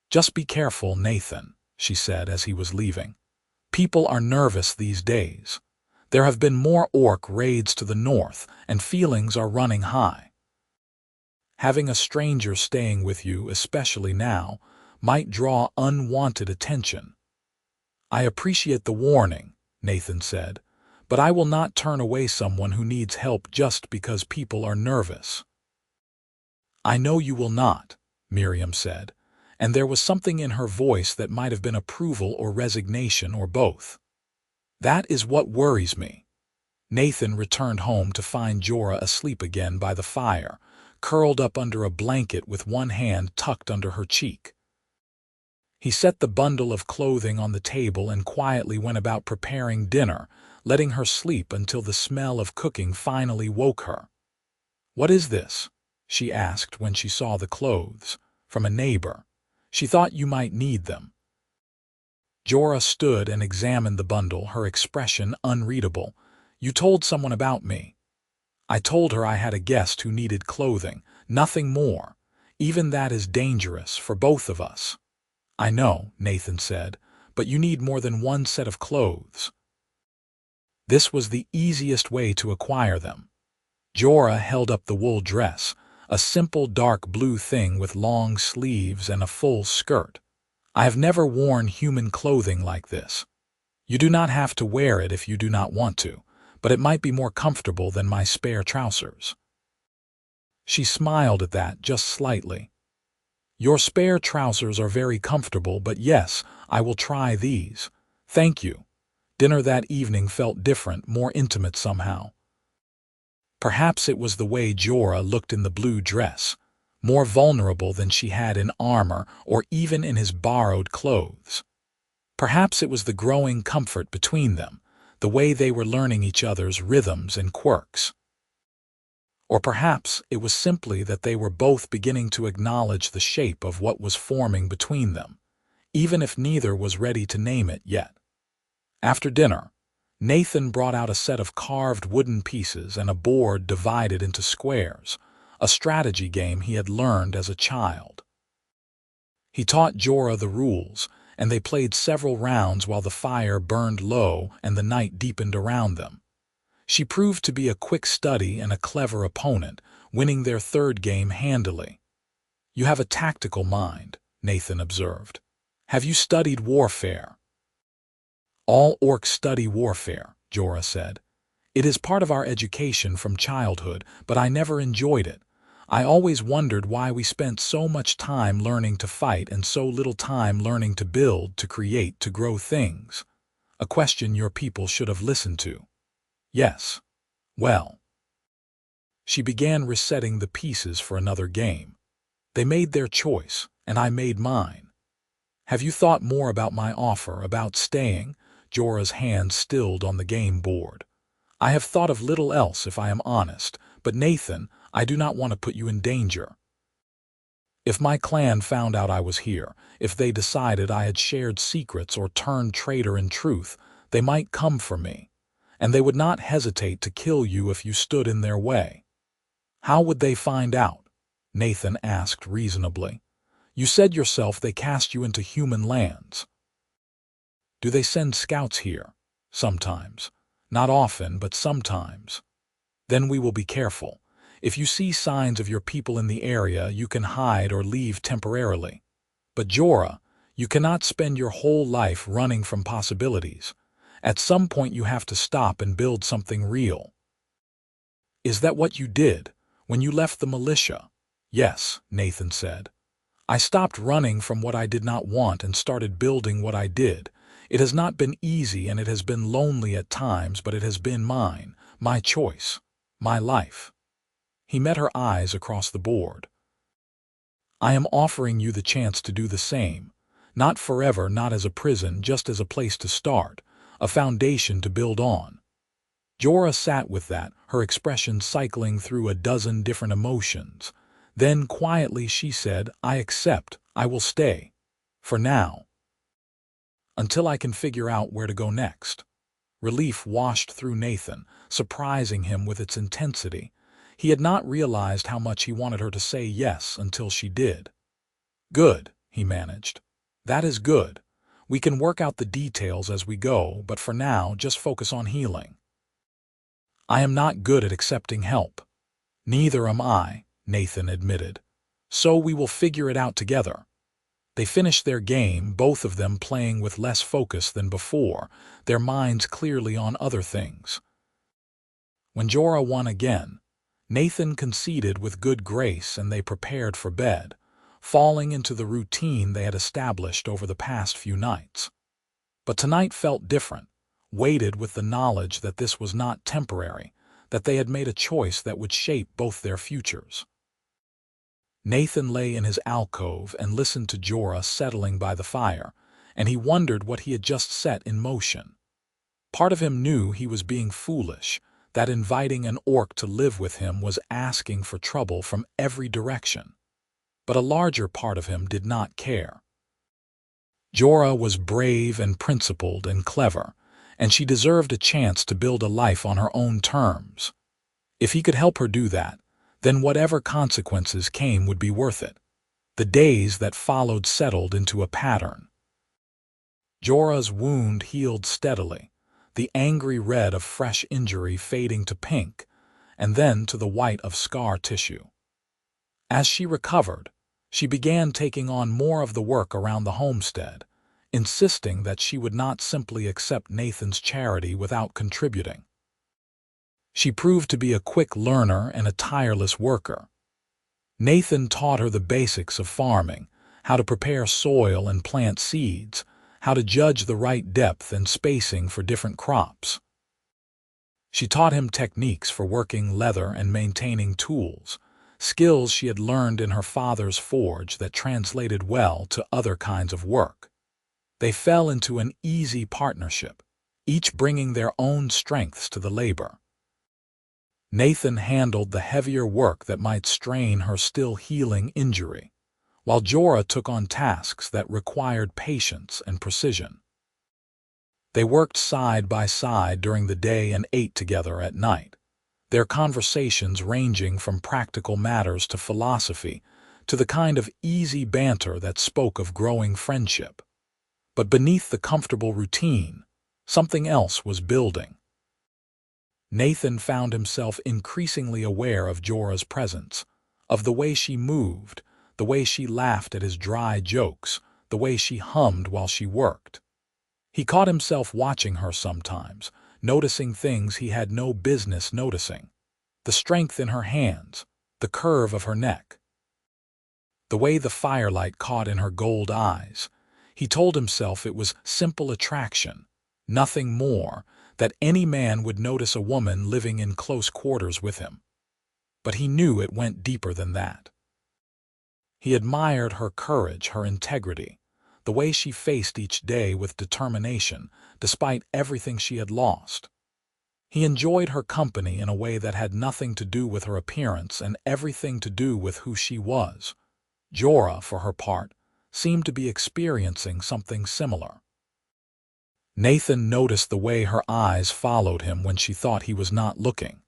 "Just be careful, Nathan," she said as he was leaving. "People are nervous these days. There have been more orc raids to the north, and feelings are running high. Having a stranger staying with you, especially now, might draw unwanted attention." "I appreciate the warning," Nathan said, "but I will not turn away someone who needs help just because people are nervous." "I know you will not," Miriam said, and there was something in her voice that might have been approval or resignation or both. "That is what worries me." Nathan returned home to find Jorah asleep again by the fire, curled up under a blanket with one hand tucked under her cheek. He set the bundle of clothing on the table and quietly went about preparing dinner, letting her sleep until the smell of cooking finally woke her. "What is this?" she asked when she saw the clothes. "From a neighbor. She thought you might need them." Jorah stood and examined the bundle, her expression unreadable. "You told someone about me." "I told her I had a guest who needed clothing, nothing more. Even that is dangerous for both of us." "I know," Nathan said, "but you need more than one set of clothes." This was the easiest way to acquire them. Jorah held up the wool dress, a simple dark blue thing with long sleeves and a full skirt. "I have never worn human clothing like this. You do not have to wear it if you do not want to, but it might be more comfortable than my spare trousers." She smiled at that just slightly. "Your spare trousers are very comfortable, but yes, I will try these. Thank you." Dinner that evening felt different, more intimate somehow. Perhaps it was the way Jorah looked in the blue dress, more vulnerable than she had in armor or even in his borrowed clothes. Perhaps it was the growing comfort between them, the way they were learning each other's rhythms and quirks. Or perhaps it was simply that they were both beginning to acknowledge the shape of what was forming between them, even if neither was ready to name it yet. After dinner, Nathan brought out a set of carved wooden pieces and a board divided into squares, a strategy game he had learned as a child. He taught Jorah the rules, and they played several rounds while the fire burned low and the night deepened around them. She proved to be a quick study and a clever opponent, winning their third game handily. "You have a tactical mind," Nathan observed. "Have you studied warfare?" "All orcs study warfare," Jorah said. "It is part of our education from childhood, but I never enjoyed it. I always wondered why we spent so much time learning to fight and so little time learning to build, to create, to grow things. A question your people should have listened to." "Yes. Well." She began resetting the pieces for another game. "They made their choice, and I made mine. Have you thought more about my offer, about staying?" Jorah's hand stilled on the game board. "I have thought of little else, if I am honest, but Nathan, I do not want to put you in danger. If my clan found out I was here, if they decided I had shared secrets or turned traitor in truth, they might come for me, and they would not hesitate to kill you if you stood in their way." "How would they find out?" Nathan asked reasonably. "You said yourself they cast you into human lands." "Do they send scouts here?" "Sometimes. Not often, but sometimes." "Then we will be careful. If you see signs of your people in the area, you can hide or leave temporarily. But Jorah, you cannot spend your whole life running from possibilities. At some point you have to stop and build something real." "Is that what you did when you left the militia?" "Yes," Nathan said. "I stopped running from what I did not want and started building what I did. It has not been easy and it has been lonely at times, but it has been mine, my choice, my life." He met her eyes across the board. "I am offering you the chance to do the same. Not forever, not as a prison, just as a place to start, a foundation to build on." Jorah sat with that, her expression cycling through a dozen different emotions. Then quietly she said, "I accept, I will stay. For now. Until I can figure out where to go next." Relief washed through Nathan, surprising him with its intensity. He had not realized how much he wanted her to say yes until she did. "Good," he managed. "That is good. We can work out the details as we go, but for now, just focus on healing." "I am not good at accepting help." "Neither am I," Nathan admitted. "So we will figure it out together." They finished their game, both of them playing with less focus than before, their minds clearly on other things. When Jorah won again, Nathan conceded with good grace and they prepared for bed, falling into the routine they had established over the past few nights. But tonight felt different, weighted with the knowledge that this was not temporary, that they had made a choice that would shape both their futures. Nathan lay in his alcove and listened to Jorah settling by the fire, and he wondered what he had just set in motion. Part of him knew he was being foolish, that inviting an orc to live with him was asking for trouble from every direction. But a larger part of him did not care. Jorah was brave and principled and clever, and she deserved a chance to build a life on her own terms. If he could help her do that, then whatever consequences came would be worth it. The days that followed settled into a pattern. Jorah's wound healed steadily, the angry red of fresh injury fading to pink, and then to the white of scar tissue. As she recovered, she began taking on more of the work around the homestead, insisting that she would not simply accept Nathan's charity without contributing. She proved to be a quick learner and a tireless worker. Nathan taught her the basics of farming, how to prepare soil and plant seeds, how to judge the right depth and spacing for different crops. She taught him techniques for working leather and maintaining tools, skills she had learned in her father's forge that translated well to other kinds of work. They fell into an easy partnership, each bringing their own strengths to the labor. Nathan handled the heavier work that might strain her still healing injury, while Jorah took on tasks that required patience and precision. They worked side by side during the day and ate together at night, their conversations ranging from practical matters to philosophy, to the kind of easy banter that spoke of growing friendship. But beneath the comfortable routine, something else was building. Nathan found himself increasingly aware of Jorah's presence, of the way she moved, the way she laughed at his dry jokes, the way she hummed while she worked. He caught himself watching her sometimes, noticing things he had no business noticing. The strength in her hands, the curve of her neck, the way the firelight caught in her gold eyes. He told himself it was simple attraction, nothing more, that any man would notice a woman living in close quarters with him. But he knew it went deeper than that. He admired her courage, her integrity, the way she faced each day with determination, despite everything she had lost. He enjoyed her company in a way that had nothing to do with her appearance and everything to do with who she was. Jorah, for her part, seemed to be experiencing something similar. Nathan noticed the way her eyes followed him when she thought he was not looking,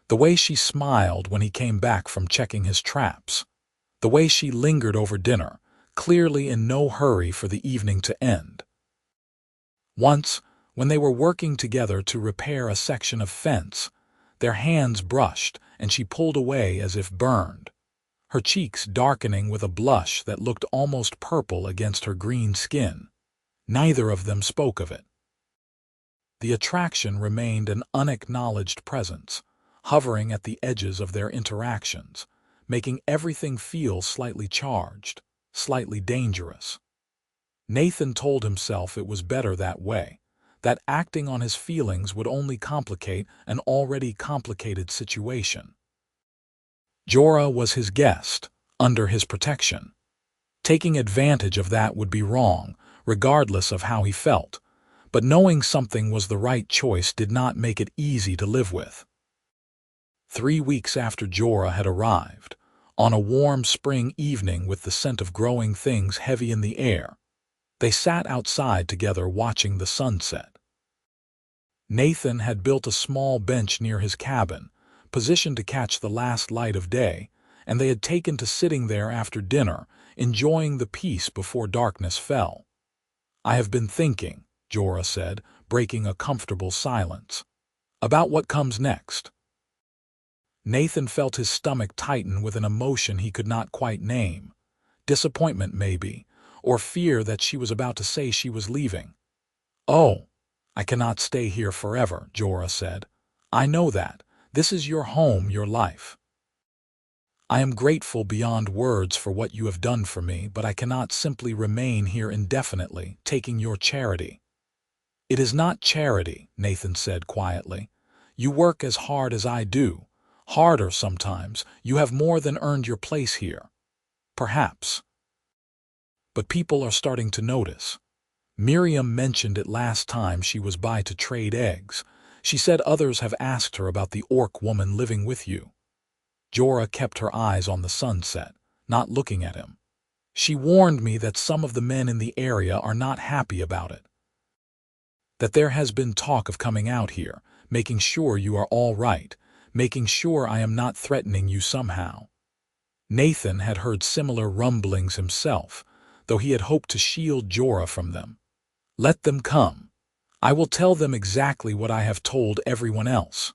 the way she smiled when he came back from checking his traps, the way she lingered over dinner, clearly in no hurry for the evening to end. Once, when they were working together to repair a section of fence, their hands brushed and she pulled away as if burned, her cheeks darkening with a blush that looked almost purple against her green skin. Neither of them spoke of it. The attraction remained an unacknowledged presence, hovering at the edges of their interactions, making everything feel slightly charged, slightly dangerous. Nathan told himself it was better that way, that acting on his feelings would only complicate an already complicated situation. Jorah was his guest, under his protection. Taking advantage of that would be wrong, regardless of how he felt, but knowing something was the right choice did not make it easy to live with. 3 weeks after Jorah had arrived, on a warm spring evening with the scent of growing things heavy in the air, they sat outside together watching the sunset. Nathan had built a small bench near his cabin, positioned to catch the last light of day, and they had taken to sitting there after dinner, enjoying the peace before darkness fell. "I have been thinking," Jorah said, breaking a comfortable silence, "about what comes next." Nathan felt his stomach tighten with an emotion he could not quite name. Disappointment, maybe, or fear that she was about to say she was leaving. "Oh, I cannot stay here forever," Jorah said. "I know that. This is your home, your life. I am grateful beyond words for what you have done for me, but I cannot simply remain here indefinitely, taking your charity." "It is not charity," Nathan said quietly. "You work as hard as I do, harder sometimes. You have more than earned your place here. Perhaps. But people are starting to notice. Miriam mentioned it last time she was by to trade eggs. She said others have asked her about the orc woman living with you." Jorah kept her eyes on the sunset, not looking at him. "She warned me that some of the men in the area are not happy about it. That there has been talk of coming out here, making sure you are all right, making sure I am not threatening you somehow." Nathan had heard similar rumblings himself, though he had hoped to shield Jorah from them. "Let them come. I will tell them exactly what I have told everyone else.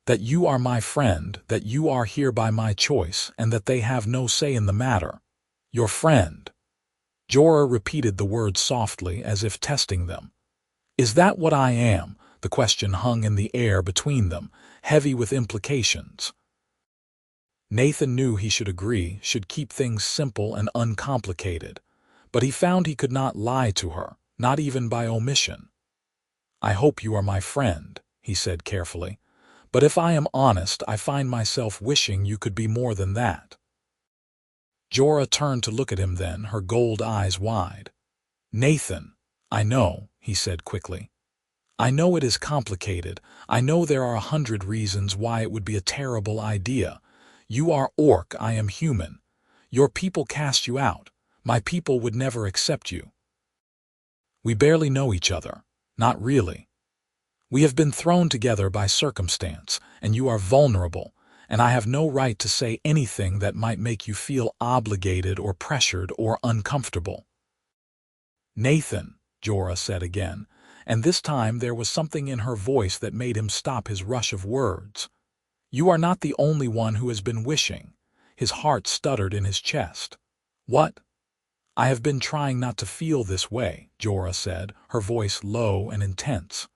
That you are my friend, that you are here by my choice, and that they have no say in the matter. Your friend." Jorah repeated the words softly, as if testing them. "Is that what I am?" The question hung in the air between them, heavy with implications. Nathan knew he should agree, should keep things simple and uncomplicated, but he found he could not lie to her, not even by omission. "I hope you are my friend," he said carefully, "but if I am honest, I find myself wishing you could be more than that." Jorah turned to look at him then, her gold eyes wide. "Nathan, I know," he said quickly. "I know it is complicated. I know there are 100 reasons why it would be a terrible idea. You are orc, I am human. Your people cast you out. My people would never accept you. We barely know each other. Not really. We have been thrown together by circumstance, and you are vulnerable, and I have no right to say anything that might make you feel obligated or pressured or uncomfortable." "Nathan," Jorah said again, and this time there was something in her voice that made him stop his rush of words. "You are not the only one who has been wishing." His heart stuttered in his chest. "What?" "I have been trying not to feel this way," Jorah said, her voice low and intense.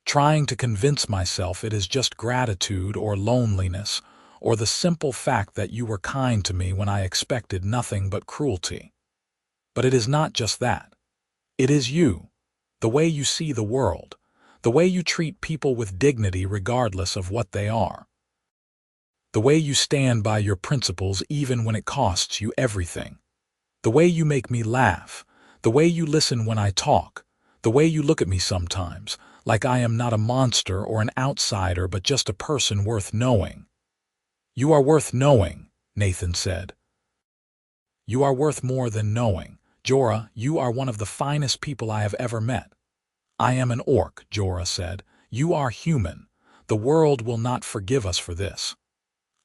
"Trying to convince myself it is just gratitude or loneliness, or the simple fact that you were kind to me when I expected nothing but cruelty. But it is not just that. It is you, the way you see the world, the way you treat people with dignity regardless of what they are. The way you stand by your principles even when it costs you everything. The way you make me laugh, the way you listen when I talk, the way you look at me sometimes, like I am not a monster or an outsider but just a person worth knowing." "You are worth knowing," Nathan said. "You are worth more than knowing. Jorah, you are one of the finest people I have ever met." "I am an orc," Jorah said. "You are human. The world will not forgive us for this.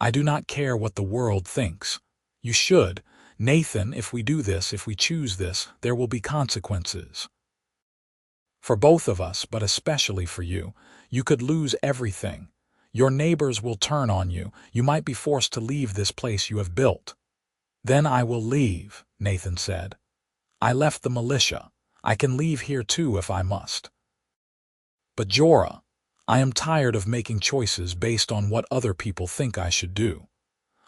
I do not care what the world thinks. You should. Nathan, if we do this, if we choose this, there will be consequences. For both of us, but especially for you. You could lose everything. Your neighbors will turn on you. You might be forced to leave this place you have built." "Then I will leave," Nathan said. "I left the militia. I can leave here too if I must." "But Jorah, I am tired of making choices based on what other people think I should do.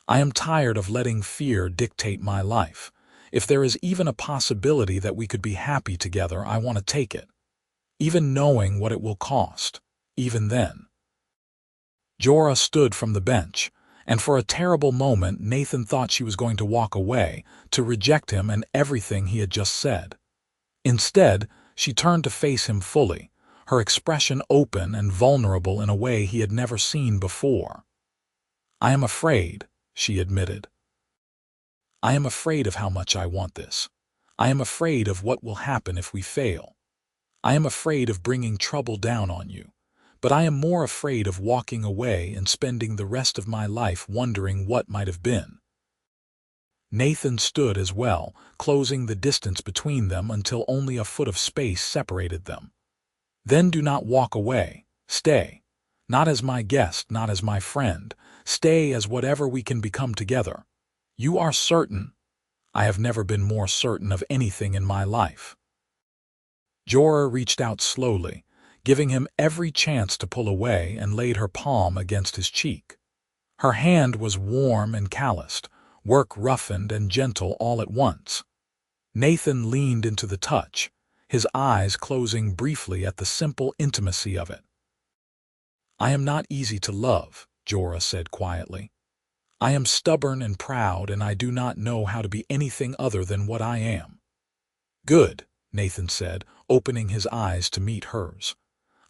I am tired of letting fear dictate my life. If there is even a possibility that we could be happy together, I want to take it. Even knowing what it will cost. Even then." Jorah stood from the bench, and for a terrible moment Nathan thought she was going to walk away, to reject him and everything he had just said. Instead, she turned to face him fully, her expression open and vulnerable in a way he had never seen before. "I am afraid," she admitted. "I am afraid of how much I want this. I am afraid of what will happen if we fail. I am afraid of bringing trouble down on you. But I am more afraid of walking away and spending the rest of my life wondering what might have been." Nathan stood as well, closing the distance between them until only a foot of space separated them. "Then do not walk away. Stay. Not as my guest, not as my friend. Stay as whatever we can become together. You are certain." "I have never been more certain of anything in my life." Jorah reached out slowly, giving him every chance to pull away, and laid her palm against his cheek. Her hand was warm and calloused, work roughened and gentle all at once. Nathan leaned into the touch, his eyes closing briefly at the simple intimacy of it. "I am not easy to love," Jorah said quietly. "I am stubborn and proud, and I do not know how to be anything other than what I am." "Good," Nathan said, opening his eyes to meet hers.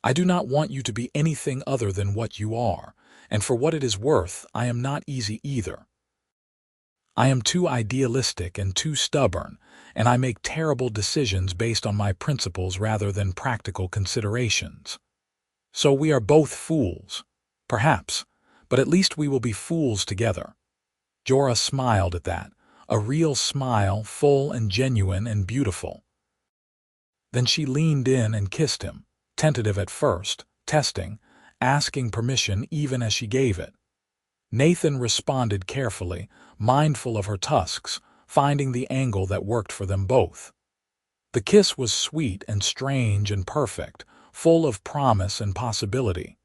"I do not want you to be anything other than what you are, and for what it is worth, I am not easy either. I am too idealistic and too stubborn, and I make terrible decisions based on my principles rather than practical considerations. So we are both fools, perhaps, but at least we will be fools together." Jorah smiled at that, a real smile, full and genuine and beautiful. Then she leaned in and kissed him, tentative at first, testing, asking permission even as she gave it. Nathan responded carefully, mindful of her tusks, finding the angle that worked for them both. The kiss was sweet and strange and perfect, full of promise and possibility.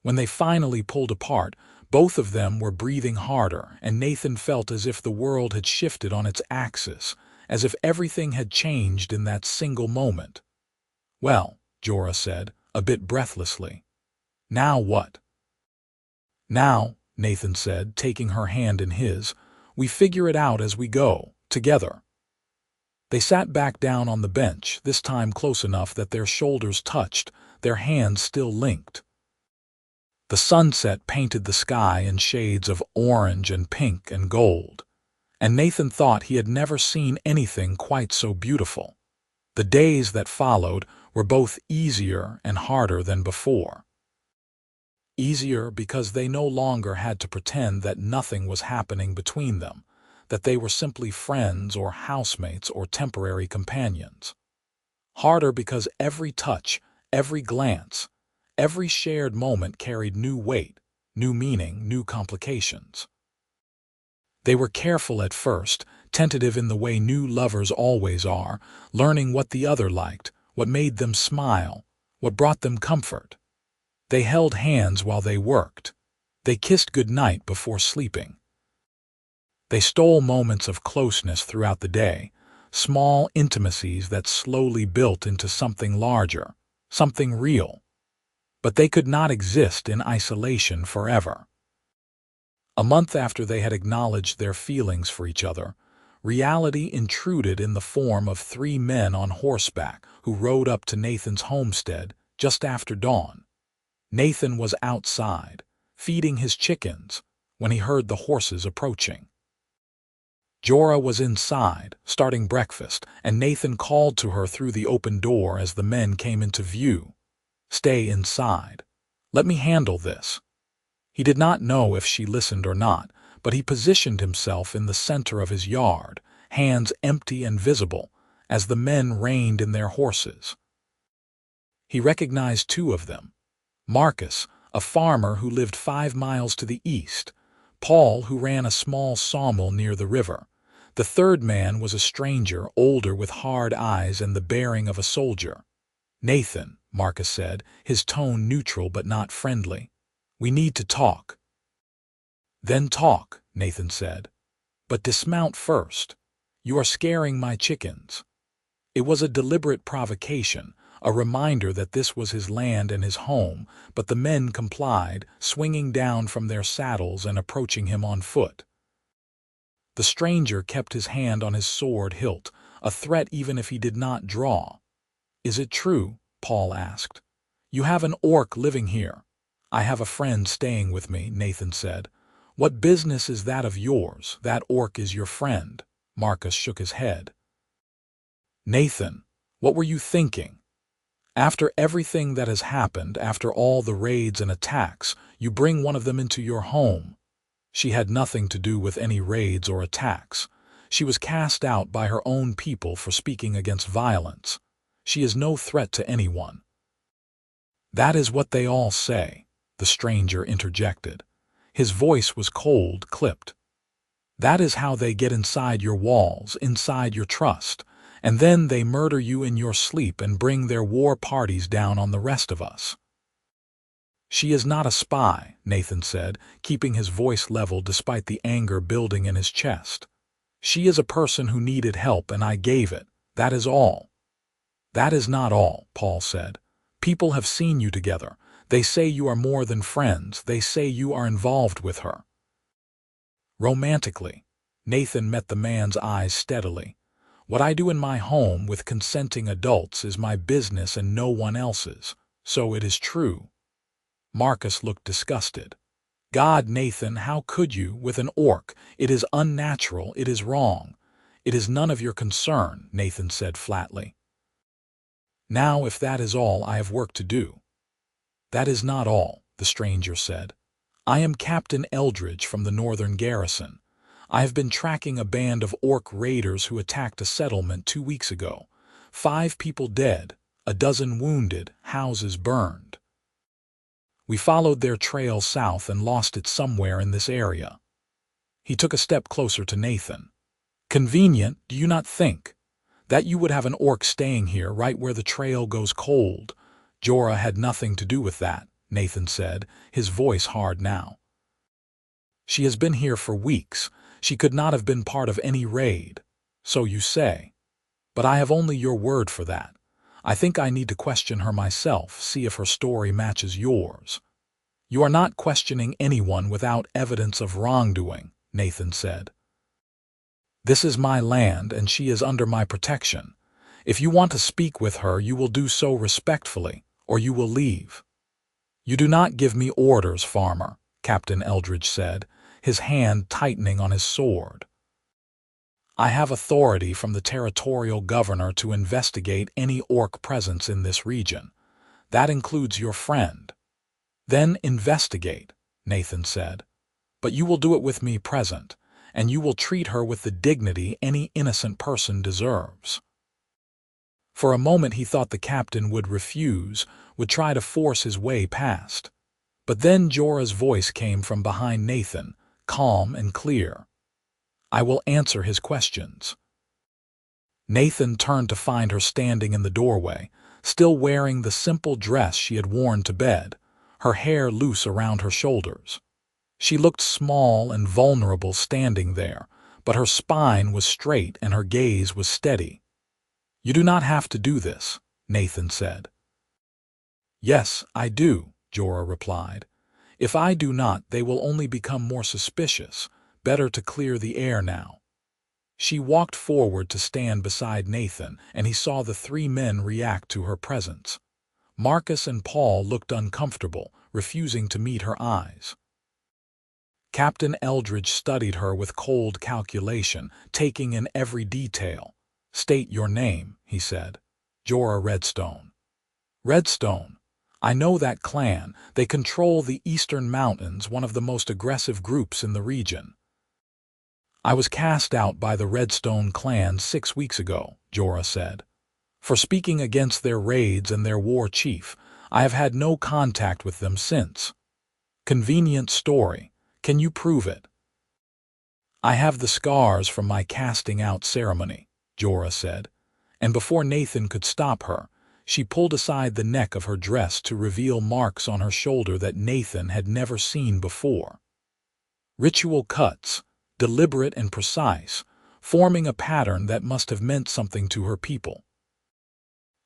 When they finally pulled apart, both of them were breathing harder, and Nathan felt as if the world had shifted on its axis, as if everything had changed in that single moment. "Well," Jorah said, a bit breathlessly. "Now what?" "Now," Nathan said, taking her hand in his, "we figure it out as we go, together." They sat back down on the bench, this time close enough that their shoulders touched, their hands still linked. The sunset painted the sky in shades of orange and pink and gold, and Nathan thought he had never seen anything quite so beautiful. The days that followed were both easier and harder than before. Easier because they no longer had to pretend that nothing was happening between them, that they were simply friends or housemates or temporary companions. Harder because every touch, every glance, every shared moment carried new weight, new meaning, new complications. They were careful at first, tentative in the way new lovers always are, learning what the other liked, what made them smile, what brought them comfort. They held hands while they worked. They kissed goodnight before sleeping. They stole moments of closeness throughout the day, small intimacies that slowly built into something larger, something real. But they could not exist in isolation forever. A month after they had acknowledged their feelings for each other, reality intruded in the form of 3 men on horseback who rode up to Nathan's homestead just after dawn. Nathan was outside, feeding his chickens, when he heard the horses approaching. Jorah was inside, starting breakfast, and Nathan called to her through the open door as the men came into view. "Stay inside. Let me handle this." He did not know if she listened or not, but he positioned himself in the center of his yard, hands empty and visible, as the men reined in their horses. He recognized 2 of them. Marcus, a farmer who lived 5 miles to the east. Paul, who ran a small sawmill near the river. The third man was a stranger, older with hard eyes and the bearing of a soldier. "Nathan," Marcus said, his tone neutral but not friendly. "We need to talk." "Then talk," Nathan said. "But dismount first. You are scaring my chickens." It was a deliberate provocation, a reminder that this was his land and his home, but the men complied, swinging down from their saddles and approaching him on foot. The stranger kept his hand on his sword hilt, a threat even if he did not draw. "Is it true?" Paul asked. "You have an orc living here." "I have a friend staying with me," Nathan said. "What business is that of yours? That orc is your friend." Marcus shook his head. "Nathan, what were you thinking? After everything that has happened, after all the raids and attacks, you bring one of them into your home." She had nothing to do with any raids or attacks. She was cast out by her own people for speaking against violence. She is no threat to anyone. "That is what they all say," the stranger interjected. His voice was cold, clipped. "That is how they get inside your walls, inside your trust. And then they murder you in your sleep and bring their war parties down on the rest of us." "She is not a spy," Nathan said, keeping his voice level despite the anger building in his chest. "She is a person who needed help and I gave it. That is all." "That is not all," Paul said. "People have seen you together. They say you are more than friends. They say you are involved with her." "Romantically." Nathan met the man's eyes steadily. "What I do in my home with consenting adults is my business and no one else's. So it is true." Marcus looked disgusted. "God, Nathan, how could you, with an orc? It is unnatural, it is wrong." "It is none of your concern," Nathan said flatly. "Now, if that is all, I have work to do." "That is not all," the stranger said. "I am Captain Eldridge from the northern garrison. I have been tracking a band of orc raiders who attacked a settlement 2 weeks ago. 5 people dead, a dozen wounded, houses burned. We followed their trail south and lost it somewhere in this area." He took a step closer to Nathan. "Convenient, do you not think? That you would have an orc staying here right where the trail goes cold." "Jorah had nothing to do with that," Nathan said, his voice hard now. "She has been here for weeks. She could not have been part of any raid." "So you say. But I have only your word for that. I think I need to question her myself, see if her story matches yours." "You are not questioning anyone without evidence of wrongdoing," Nathan said. "This is my land and she is under my protection. If you want to speak with her, you will do so respectfully, or you will leave." "You do not give me orders, farmer," Captain Eldridge said, his hand tightening on his sword. I have authority from the territorial governor to investigate any orc presence in this region. That includes your friend. Then investigate, Nathan said. But you will do it with me present, and you will treat her with the dignity any innocent person deserves. For a moment he thought the captain would refuse, would try to force his way past. But then Jorah's voice came from behind Nathan, calm and clear. I will answer his questions. Nathan turned to find her standing in the doorway, still wearing the simple dress she had worn to bed, her hair loose around her shoulders. She looked small and vulnerable standing there, but her spine was straight and her gaze was steady. You do not have to do this, Nathan said. Yes, I do, Jorah replied. If I do not, they will only become more suspicious. Better to clear the air now. She walked forward to stand beside Nathan, and he saw the three men react to her presence. Marcus and Paul looked uncomfortable, refusing to meet her eyes. Captain Eldridge studied her with cold calculation, taking in every detail. State your name, he said. Jorah Redstone. Redstone. I know that clan. They control the Eastern Mountains, one of the most aggressive groups in the region. I was cast out by the Redstone clan 6 weeks ago, Jorah said. For speaking against their raids and their war chief, I have had no contact with them since. Convenient story. Can you prove it? I have the scars from my casting out ceremony, Jorah said, and before Nathan could stop her, she pulled aside the neck of her dress to reveal marks on her shoulder that Nathan had never seen before. Ritual cuts, deliberate and precise, forming a pattern that must have meant something to her people.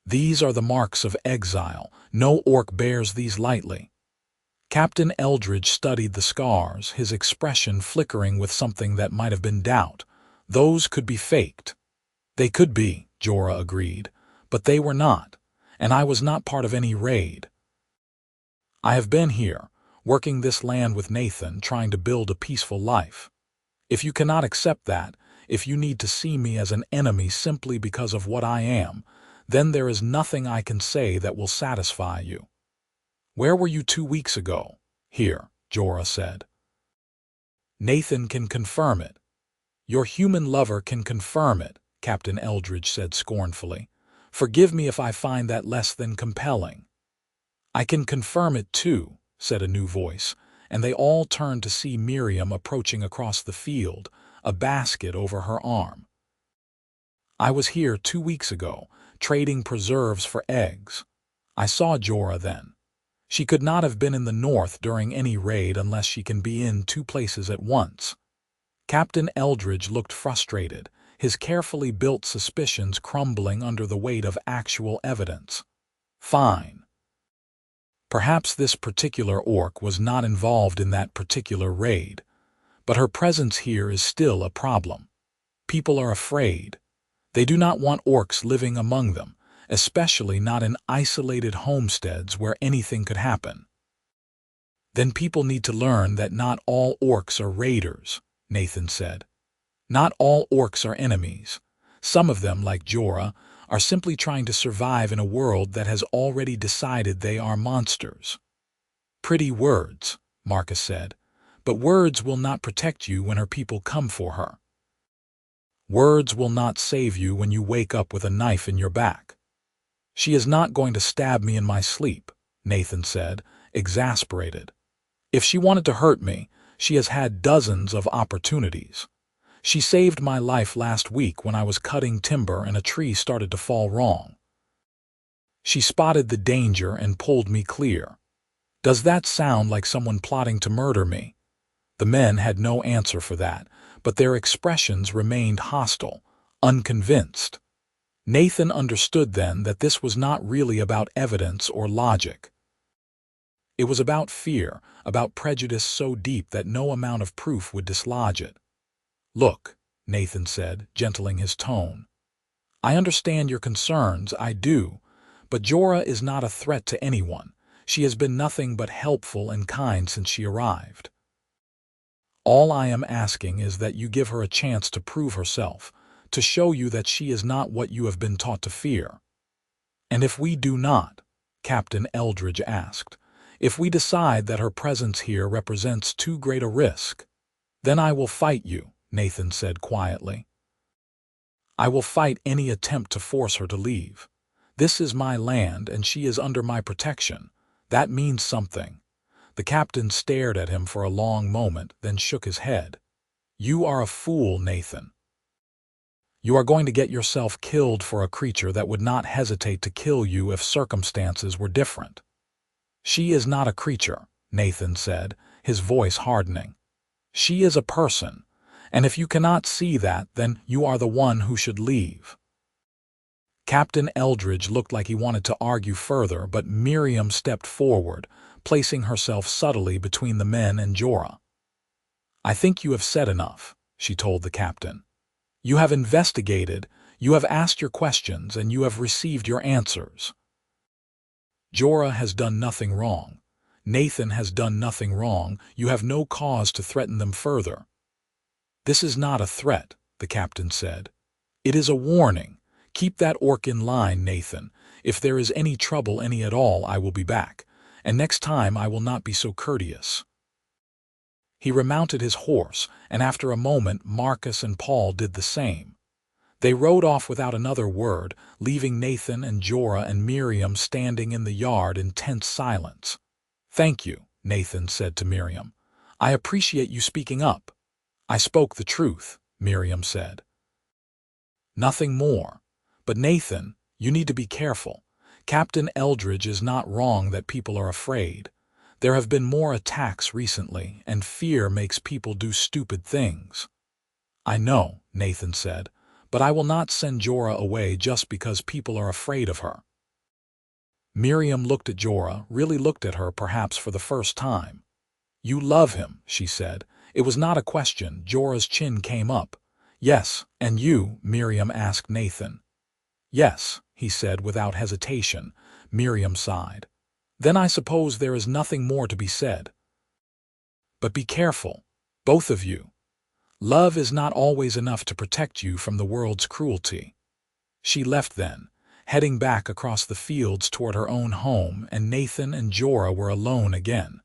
These are the marks of exile. No orc bears these lightly. Captain Eldridge studied the scars, his expression flickering with something that might have been doubt. Those could be faked. They could be, Jorah agreed, but they were not, and I was not part of any raid. I have been here, working this land with Nathan, trying to build a peaceful life. If you cannot accept that, if you need to see me as an enemy simply because of what I am, then there is nothing I can say that will satisfy you. Where were you 2 weeks ago? Here, Jorah said. Nathan can confirm it. Your human lover can confirm it, Captain Eldridge said scornfully. Forgive me if I find that less than compelling. I can confirm it too, said a new voice, and they all turned to see Miriam approaching across the field, a basket over her arm. I was here 2 weeks ago, trading preserves for eggs. I saw Jorah then. She could not have been in the north during any raid unless she can be in 2 places at once. Captain Eldridge looked frustrated, his carefully built suspicions crumbling under the weight of actual evidence. Fine. Perhaps this particular orc was not involved in that particular raid, but her presence here is still a problem. People are afraid. They do not want orcs living among them, especially not in isolated homesteads where anything could happen. Then people need to learn that not all orcs are raiders, Nathan said. Not all orcs are enemies. Some of them, like Jorah, are simply trying to survive in a world that has already decided they are monsters. Pretty words, Marcus said, but words will not protect you when her people come for her. Words will not save you when you wake up with a knife in your back. She is not going to stab me in my sleep, Nathan said, exasperated. If she wanted to hurt me, she has had dozens of opportunities. She saved my life last week when I was cutting timber and a tree started to fall wrong. She spotted the danger and pulled me clear. Does that sound like someone plotting to murder me? The men had no answer for that, but their expressions remained hostile, unconvinced. Nathan understood then that this was not really about evidence or logic. It was about fear, about prejudice so deep that no amount of proof would dislodge it. Look, Nathan said, gentling his tone. I understand your concerns, I do, but Jorah is not a threat to anyone. She has been nothing but helpful and kind since she arrived. All I am asking is that you give her a chance to prove herself, to show you that she is not what you have been taught to fear." "And if we do not?" Captain Eldridge asked. "If we decide that her presence here represents too great a risk?" "Then I will fight you," Nathan said quietly. "I will fight any attempt to force her to leave. This is my land, and she is under my protection. That means something." The captain stared at him for a long moment, then shook his head. "You are a fool, Nathan. You are going to get yourself killed for a creature that would not hesitate to kill you if circumstances were different." "She is not a creature," Nathan said, his voice hardening. "She is a person, and if you cannot see that, then you are the one who should leave." Captain Eldridge looked like he wanted to argue further, but Miriam stepped forward, placing herself subtly between the men and Jorah. "I think you have said enough," she told the captain. "You have investigated, you have asked your questions, and you have received your answers. Jorah has done nothing wrong. Nathan has done nothing wrong. You have no cause to threaten them further." "This is not a threat," the captain said. "It is a warning. Keep that orc in line, Nathan. If there is any trouble, any at all, I will be back, and next time I will not be so courteous." He remounted his horse, and after a moment Marcus and Paul did the same. They rode off without another word, leaving Nathan and Jorah and Miriam standing in the yard in tense silence. "Thank you," Nathan said to Miriam. "I appreciate you speaking up." "I spoke the truth," Miriam said. "Nothing more. But Nathan, you need to be careful. Captain Eldridge is not wrong that people are afraid. There have been more attacks recently, and fear makes people do stupid things." "I know," Nathan said, "but I will not send Jorah away just because people are afraid of her." Miriam looked at Jorah, really looked at her perhaps for the first time. "You love him," she said. It was not a question. Jorah's chin came up. "Yes, and you?" Miriam asked Nathan. "Yes," he said without hesitation. Miriam sighed. "Then I suppose there is nothing more to be said. But be careful, both of you. Love is not always enough to protect you from the world's cruelty." She left then, heading back across the fields toward her own home, and Nathan and Jorah were alone again.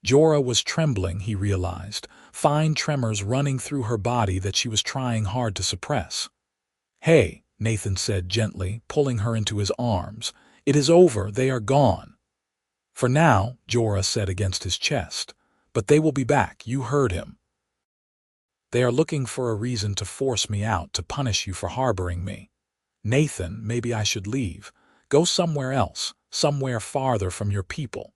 Jorah was trembling, he realized, fine tremors running through her body that she was trying hard to suppress. "Hey," Nathan said gently, pulling her into his arms. "It is over, they are gone." "For now," Jorah said against his chest. "But they will be back, you heard him. They are looking for a reason to force me out, to punish you for harboring me. Nathan, maybe I should leave. Go somewhere else, somewhere farther from your people."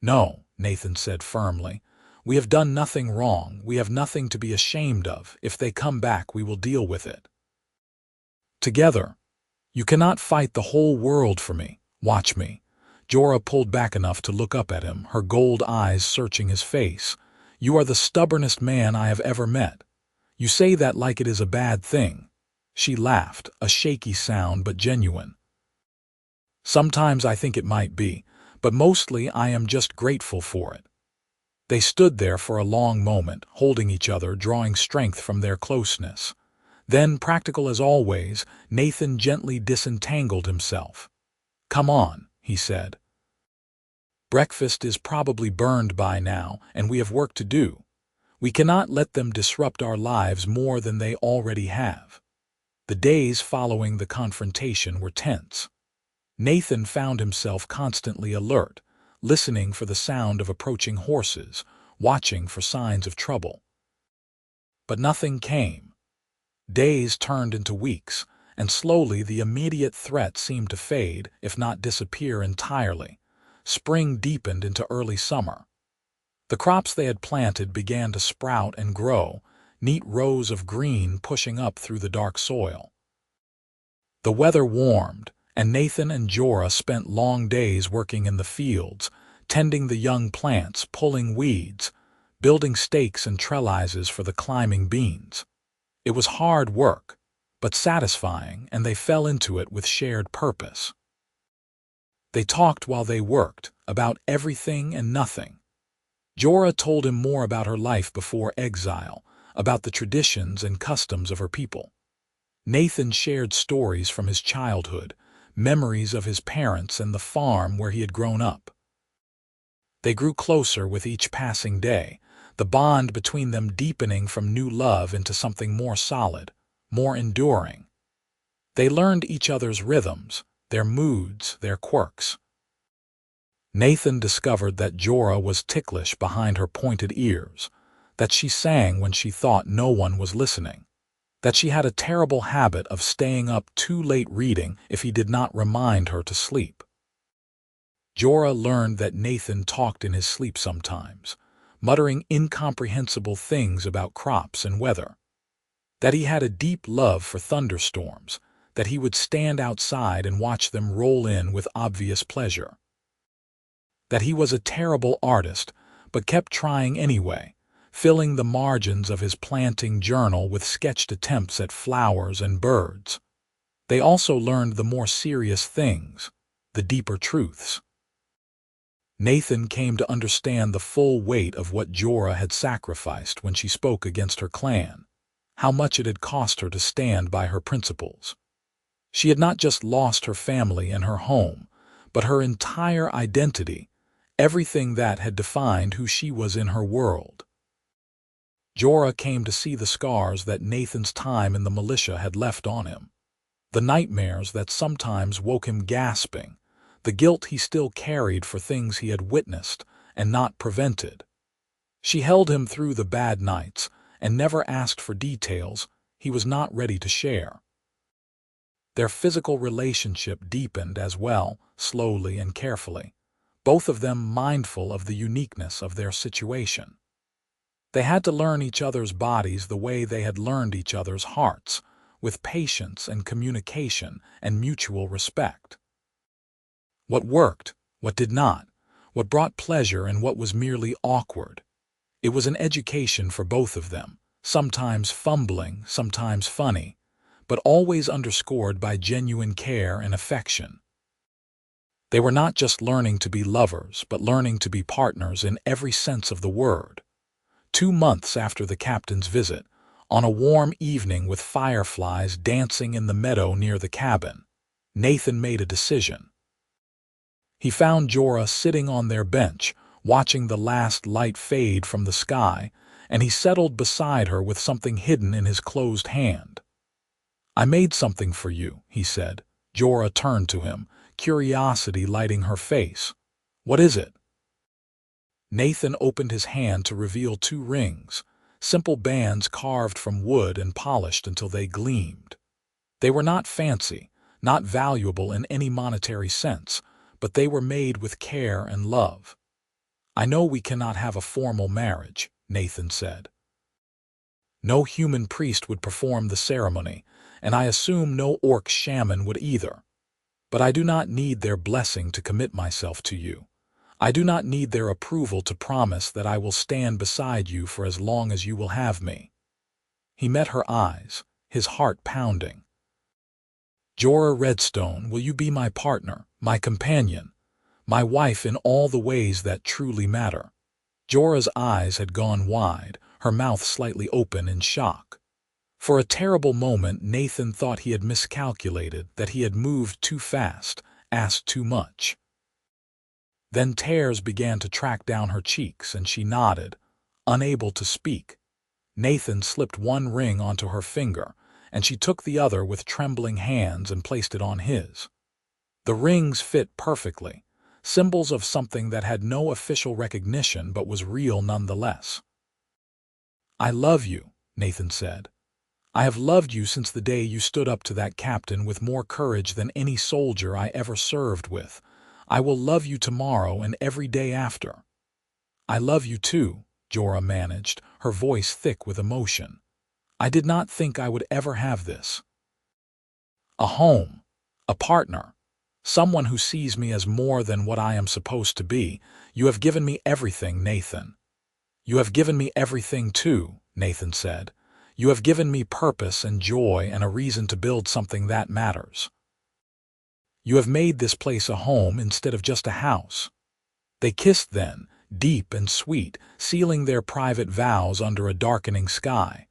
"No," Nathan said firmly. "We have done nothing wrong. We have nothing to be ashamed of. If they come back, we will deal with it together. You cannot fight the whole world for me. Watch me." Jorah pulled back enough to look up at him, her gold eyes searching his face. "You are the stubbornest man I have ever met. You say that like it is a bad thing." She laughed, a shaky sound but genuine. "Sometimes I think it might be, but mostly I am just grateful for it." They stood there for a long moment, holding each other, drawing strength from their closeness. Then, practical as always, Nathan gently disentangled himself. "Come on," he said. "Breakfast is probably burned by now, and we have work to do. We cannot let them disrupt our lives more than they already have." The days following the confrontation were tense. Nathan found himself constantly alert, listening for the sound of approaching horses, watching for signs of trouble. But nothing came. Days turned into weeks, and slowly the immediate threat seemed to fade, if not disappear entirely. Spring deepened into early summer. The crops they had planted began to sprout and grow, neat rows of green pushing up through the dark soil. The weather warmed, and Nathan and Jorah spent long days working in the fields, tending the young plants, pulling weeds, building stakes and trellises for the climbing beans. It was hard work, but satisfying, and they fell into it with shared purpose. They talked while they worked, about everything and nothing. Jorah told him more about her life before exile, about the traditions and customs of her people. Nathan shared stories from his childhood, memories of his parents and the farm where he had grown up. They grew closer with each passing day, the bond between them deepening from new love into something more solid, more enduring. They learned each other's rhythms, their moods, their quirks. Nathan discovered that Jorah was ticklish behind her pointed ears, that she sang when she thought no one was listening, that she had a terrible habit of staying up too late reading if he did not remind her to sleep. Jorah learned that Nathan talked in his sleep sometimes, muttering incomprehensible things about crops and weather, that he had a deep love for thunderstorms, that he would stand outside and watch them roll in with obvious pleasure, that he was a terrible artist but kept trying anyway, filling the margins of his planting journal with sketched attempts at flowers and birds. They also learned the more serious things, the deeper truths. Nathan came to understand the full weight of what Jorah had sacrificed when she spoke against her clan, how much it had cost her to stand by her principles. She had not just lost her family and her home, but her entire identity, everything that had defined who she was in her world. Jorah came to see the scars that Nathan's time in the militia had left on him, the nightmares that sometimes woke him gasping, the guilt he still carried for things he had witnessed and not prevented. She held him through the bad nights and never asked for details he was not ready to share. Their physical relationship deepened as well, slowly and carefully, both of them mindful of the uniqueness of their situation. They had to learn each other's bodies the way they had learned each other's hearts, with patience and communication and mutual respect. What worked, what did not, what brought pleasure and what was merely awkward. It was an education for both of them, sometimes fumbling, sometimes funny, but always underscored by genuine care and affection. They were not just learning to be lovers, but learning to be partners in every sense of the word. 2 months after the captain's visit, on a warm evening with fireflies dancing in the meadow near the cabin, Nathan made a decision. He found Jorah sitting on their bench, watching the last light fade from the sky, and he settled beside her with something hidden in his closed hand. "I made something for you," he said. Jorah turned to him, curiosity lighting her face. "What is it?" Nathan opened his hand to reveal 2 rings, simple bands carved from wood and polished until they gleamed. They were not fancy, not valuable in any monetary sense, but they were made with care and love. "I know we cannot have a formal marriage," Nathan said. "No human priest would perform the ceremony, and I assume no orc shaman would either. But I do not need their blessing to commit myself to you. I do not need their approval to promise that I will stand beside you for as long as you will have me." He met her eyes, his heart pounding. "Jorah Redstone, will you be my partner, my companion, my wife in all the ways that truly matter?" Jorah's eyes had gone wide, her mouth slightly open in shock. For a terrible moment Nathan thought he had miscalculated, that he had moved too fast, asked too much. Then tears began to track down her cheeks and she nodded, unable to speak. Nathan slipped 1 ring onto her finger, and she took the other with trembling hands and placed it on his. The rings fit perfectly, symbols of something that had no official recognition but was real nonetheless. "I love you," Nathan said. "I have loved you since the day you stood up to that captain with more courage than any soldier I ever served with. I will love you tomorrow and every day after." "I love you too," Jorah managed, her voice thick with emotion. "I did not think I would ever have this. A home, a partner, someone who sees me as more than what I am supposed to be. You have given me everything, Nathan." "You have given me everything too," Nathan said. "You have given me purpose and joy and a reason to build something that matters. You have made this place a home instead of just a house." They kissed then, deep and sweet, sealing their private vows under a darkening sky.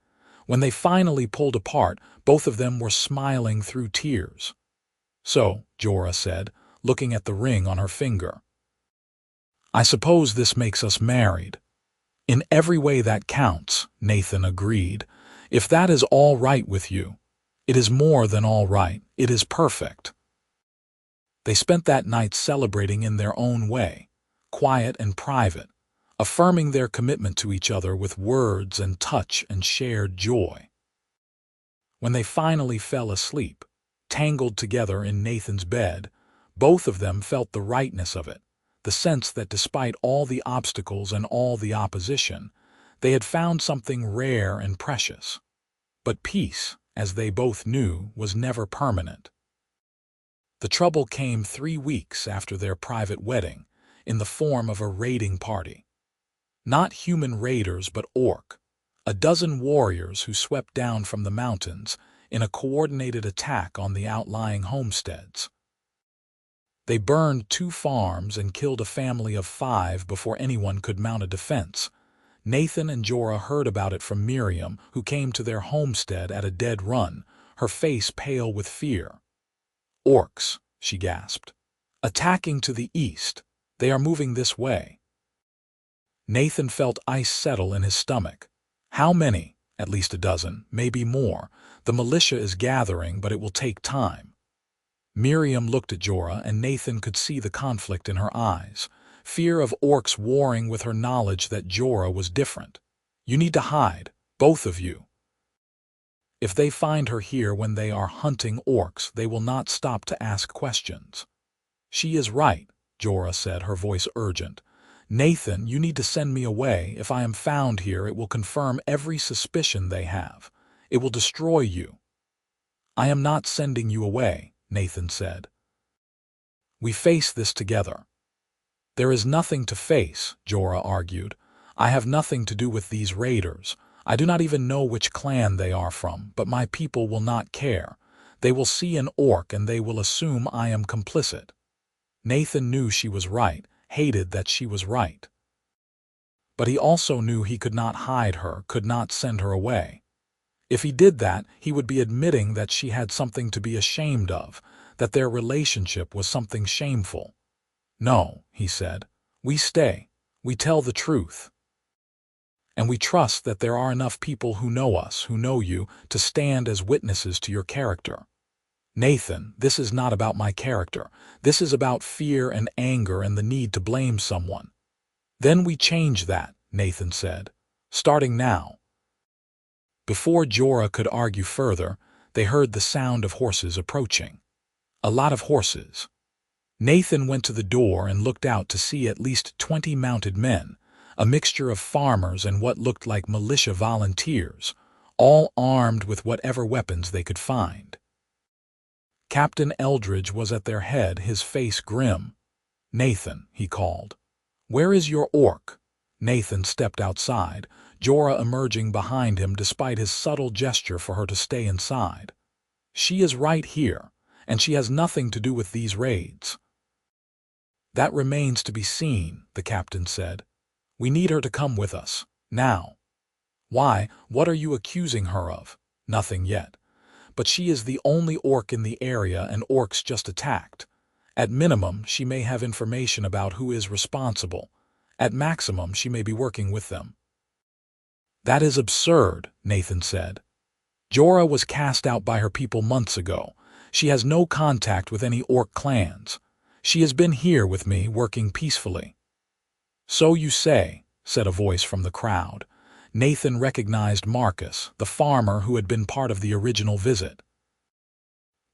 When they finally pulled apart, both of them were smiling through tears. "So," Jorah said, looking at the ring on her finger, "I suppose this makes us married." "In every way that counts," Nathan agreed. "If that is all right with you." "It is more than all right. It is perfect." They spent that night celebrating in their own way, quiet and private, affirming their commitment to each other with words and touch and shared joy. When they finally fell asleep, tangled together in Nathan's bed, both of them felt the rightness of it, the sense that despite all the obstacles and all the opposition, they had found something rare and precious. But peace, as they both knew, was never permanent. The trouble came 3 weeks after their private wedding, in the form of a raiding party. Not human raiders, but orc, a dozen warriors who swept down from the mountains in a coordinated attack on the outlying homesteads. They burned 2 farms and killed a family of 5 before anyone could mount a defense. Nathan and Jorah heard about it from Miriam, who came to their homestead at a dead run, her face pale with fear. "Orcs," she gasped. "Attacking to the east. They are moving this way." Nathan felt ice settle in his stomach. "How many?" "At least a dozen, maybe more. The militia is gathering, but it will take time." Miriam looked at Jorah, and Nathan could see the conflict in her eyes. Fear of orcs warring with her knowledge that Jorah was different. "You need to hide, both of you. If they find her here when they are hunting orcs, they will not stop to ask questions." "She is right," Jorah said, her voice urgent. "Nathan, you need to send me away. If I am found here, it will confirm every suspicion they have. It will destroy you." "I am not sending you away," Nathan said. "We face this together." "There is nothing to face," Jorah argued. "I have nothing to do with these raiders. I do not even know which clan they are from, but my people will not care. They will see an orc and they will assume I am complicit." Nathan knew she was right, hated that she was right. But he also knew he could not hide her, could not send her away. If he did that, he would be admitting that she had something to be ashamed of, that their relationship was something shameful. "No," he said. "We stay. We tell the truth. And we trust that there are enough people who know us, who know you, to stand as witnesses to your character." "Nathan, this is not about my character. This is about fear and anger and the need to blame someone." "Then we change that," Nathan said. "Starting now." Before Jorah could argue further, they heard the sound of horses approaching. A lot of horses. Nathan went to the door and looked out to see at least 20 mounted men, a mixture of farmers and what looked like militia volunteers, all armed with whatever weapons they could find. Captain Eldridge was at their head, his face grim. "Nathan," he called. "Where is your orc?" Nathan stepped outside, Jorah emerging behind him despite his subtle gesture for her to stay inside. "She is right here, and she has nothing to do with these raids." "That remains to be seen," the captain said. "We need her to come with us, now." "Why, what are you accusing her of?" "Nothing yet. But she is the only orc in the area and orcs just attacked. At minimum, she may have information about who is responsible. At maximum, she may be working with them." "That is absurd," Nathan said. "Jorah was cast out by her people months ago. She has no contact with any orc clans. She has been here with me, working peacefully." "So you say," said a voice from the crowd. Nathan recognized Marcus, the farmer who had been part of the original visit.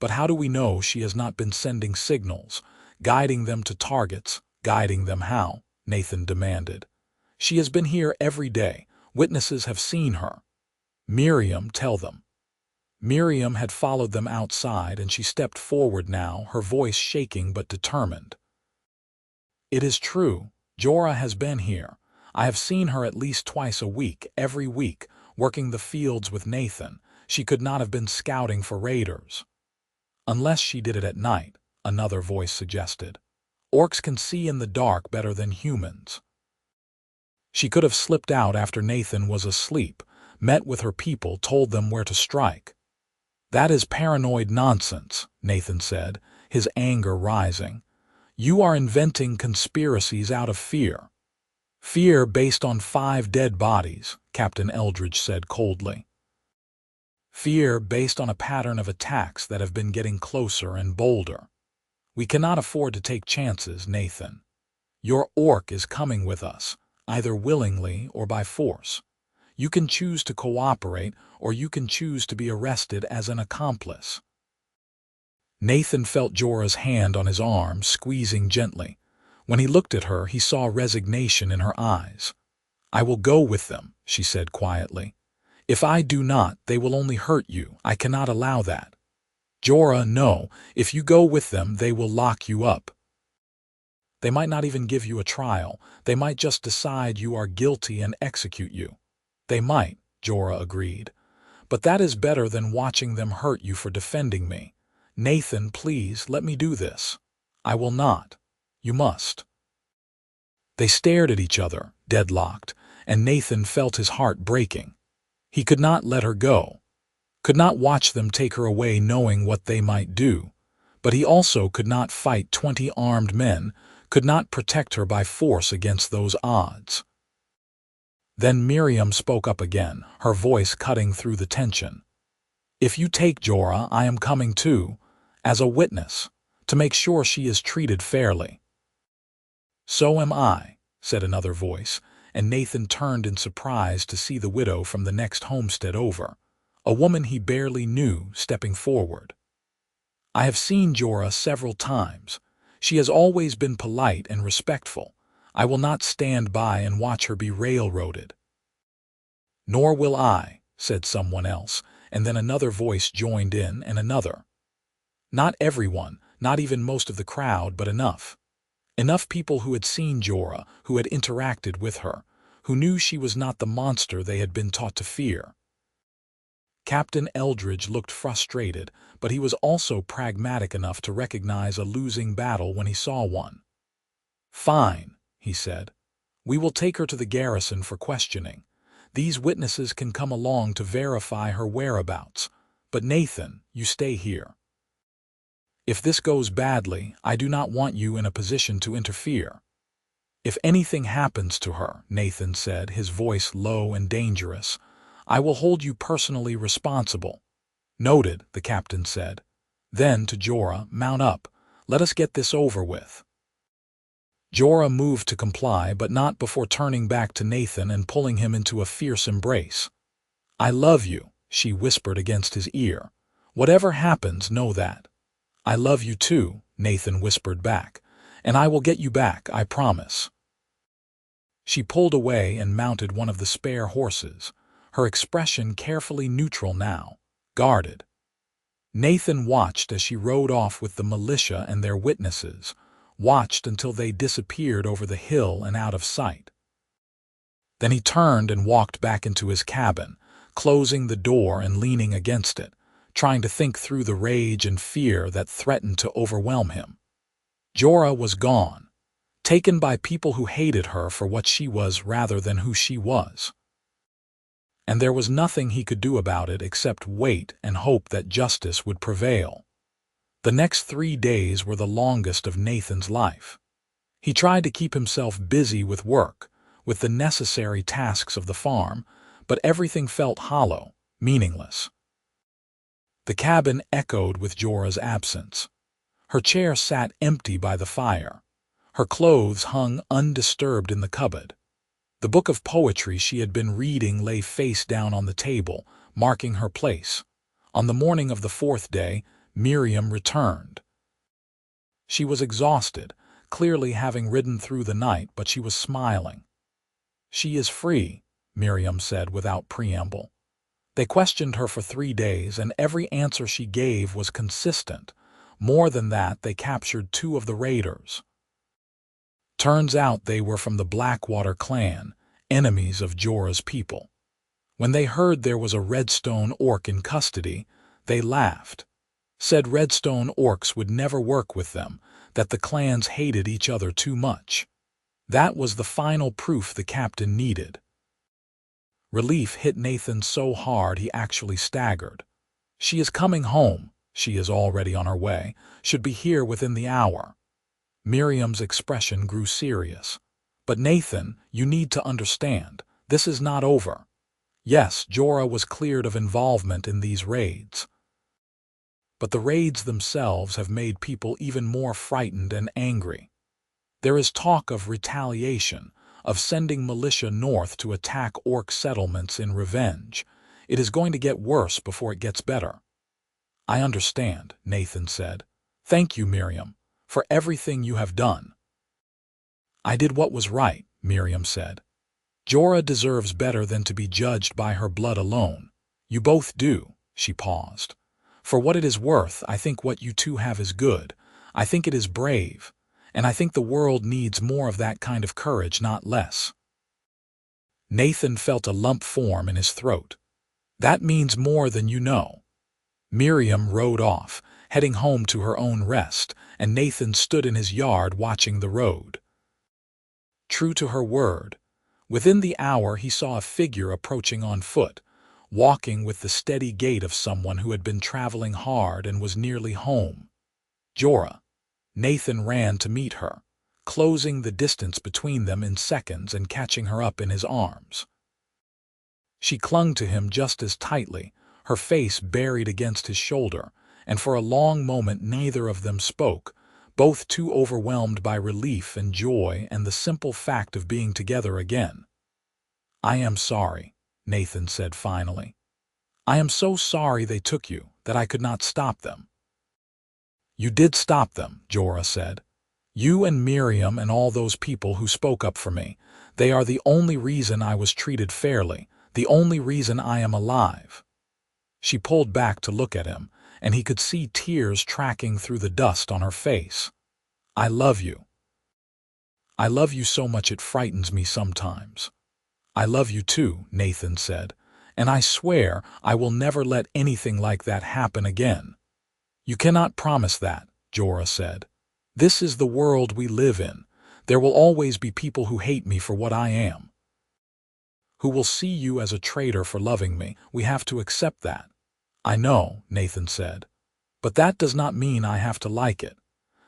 "But how do we know she has not been sending signals, guiding them to targets?" "Guiding them how?" Nathan demanded. "She has been here every day. Witnesses have seen her." "Miriam, tell them." Miriam had followed them outside, and she stepped forward now, her voice shaking but determined. "It is true. Jorah has been here. I have seen her at least twice a week, every week, working the fields with Nathan. She could not have been scouting for raiders." "Unless she did it at night," another voice suggested. "Orcs can see in the dark better than humans." "She could have slipped out after Nathan was asleep. met with her people, told them where to strike. That is paranoid nonsense, Nathan said, his anger rising. You are inventing conspiracies out of fear. Fear based on 5 dead bodies, Captain Eldridge said coldly. Fear based on a pattern of attacks that have been getting closer and bolder. We cannot afford to take chances, Nathan. Your orc is coming with us, either willingly or by force. You can choose to cooperate, or you can choose to be arrested as an accomplice. Nathan felt Jorah's hand on his arm, squeezing gently. When he looked at her, he saw resignation in her eyes. I will go with them, she said quietly. If I do not, they will only hurt you. I cannot allow that. Jorah, no. If you go with them, they will lock you up. They might not even give you a trial. They might just decide you are guilty and execute you. They might, Jorah agreed. But that is better than watching them hurt you for defending me. Nathan, please, let me do this. I will not. You must. They stared at each other, deadlocked, and Nathan felt his heart breaking. He could not let her go, could not watch them take her away knowing what they might do, but he also could not fight 20 armed men, could not protect her by force against those odds. Then Miriam spoke up again, her voice cutting through the tension. If you take Jorah, I am coming too, as a witness, to make sure she is treated fairly. So am I, said another voice, and Nathan turned in surprise to see the widow from the next homestead over, a woman he barely knew, stepping forward. I have seen Jorah several times. She has always been polite and respectful. I will not stand by and watch her be railroaded. Nor will I, said someone else, and then another voice joined in, and another. Not everyone, not even most of the crowd, but enough. Enough people who had seen Jorah, who had interacted with her, who knew she was not the monster they had been taught to fear. Captain Eldridge looked frustrated, but he was also pragmatic enough to recognize a losing battle when he saw one. Fine, he said. We will take her to the garrison for questioning. These witnesses can come along to verify her whereabouts. But Nathan, you stay here. If this goes badly, I do not want you in a position to interfere. If anything happens to her, Nathan said, his voice low and dangerous, I will hold you personally responsible. Noted, the captain said. Then to Jorah, mount up. Let us get this over with. Jorah moved to comply, but not before turning back to Nathan and pulling him into a fierce embrace. I love you, she whispered against his ear. Whatever happens, know that. I love you too, Nathan whispered back, and I will get you back, I promise. She pulled away and mounted one of the spare horses, her expression carefully neutral now, guarded. Nathan watched as she rode off with the militia and their witnesses, watched until they disappeared over the hill and out of sight. Then he turned and walked back into his cabin, closing the door and leaning against it, trying to think through the rage and fear that threatened to overwhelm him. Jorah was gone, taken by people who hated her for what she was rather than who she was. And there was nothing he could do about it except wait and hope that justice would prevail. The next 3 days were the longest of Nathan's life. He tried to keep himself busy with work, with the necessary tasks of the farm, but everything felt hollow, meaningless. The cabin echoed with Jorah's absence. Her chair sat empty by the fire. Her clothes hung undisturbed in the cupboard. The book of poetry she had been reading lay face down on the table, marking her place. On the morning of the 4th day, Miriam returned. She was exhausted, clearly having ridden through the night, but she was smiling. She is free, Miriam said without preamble. They questioned her for 3 days, and every answer she gave was consistent. More than that, they captured 2 of the raiders. Turns out they were from the Blackwater clan, enemies of Jorah's people. When they heard there was a Redstone orc in custody, they laughed. Said Redstone orcs would never work with them, that the clans hated each other too much. That was the final proof the captain needed. Relief hit Nathan so hard he actually staggered. "She is coming home. She is already on her way. Should be here within the hour." Miriam's expression grew serious. "But Nathan, you need to understand. This is not over." Yes, Jorah was cleared of involvement in these raids. But the raids themselves have made people even more frightened and angry. There is talk of retaliation, of sending militia north to attack orc settlements in revenge. It is going to get worse before it gets better. "I understand," Nathan said. "Thank you, Miriam, for everything you have done." "I did what was right," Miriam said. "Jorah deserves better than to be judged by her blood alone. You both do." She paused. "For what it is worth, I think what you two have is good. I think it is brave. And I think the world needs more of that kind of courage, not less." Nathan felt a lump form in his throat. "That means more than you know." Miriam rode off, heading home to her own rest, and Nathan stood in his yard watching the road. True to her word, within the hour he saw a figure approaching on foot, walking with the steady gait of someone who had been traveling hard and was nearly home. Jorah. Nathan ran to meet her, closing the distance between them in seconds and catching her up in his arms. She clung to him just as tightly, her face buried against his shoulder, and for a long moment neither of them spoke, both too overwhelmed by relief and joy and the simple fact of being together again. "I am sorry," Nathan said finally. "I am so sorry they took you, that I could not stop them." "You did stop them," Jorah said. "You and Miriam and all those people who spoke up for me. They are the only reason I was treated fairly, the only reason I am alive." She pulled back to look at him, and he could see tears tracking through the dust on her face. "I love you. I love you so much it frightens me sometimes." "I love you too," Nathan said, "and I swear I will never let anything like that happen again." "You cannot promise that," Jorah said. "This is the world we live in. There will always be people who hate me for what I am, who will see you as a traitor for loving me. We have to accept that." "I know," Nathan said, "but that does not mean I have to like it."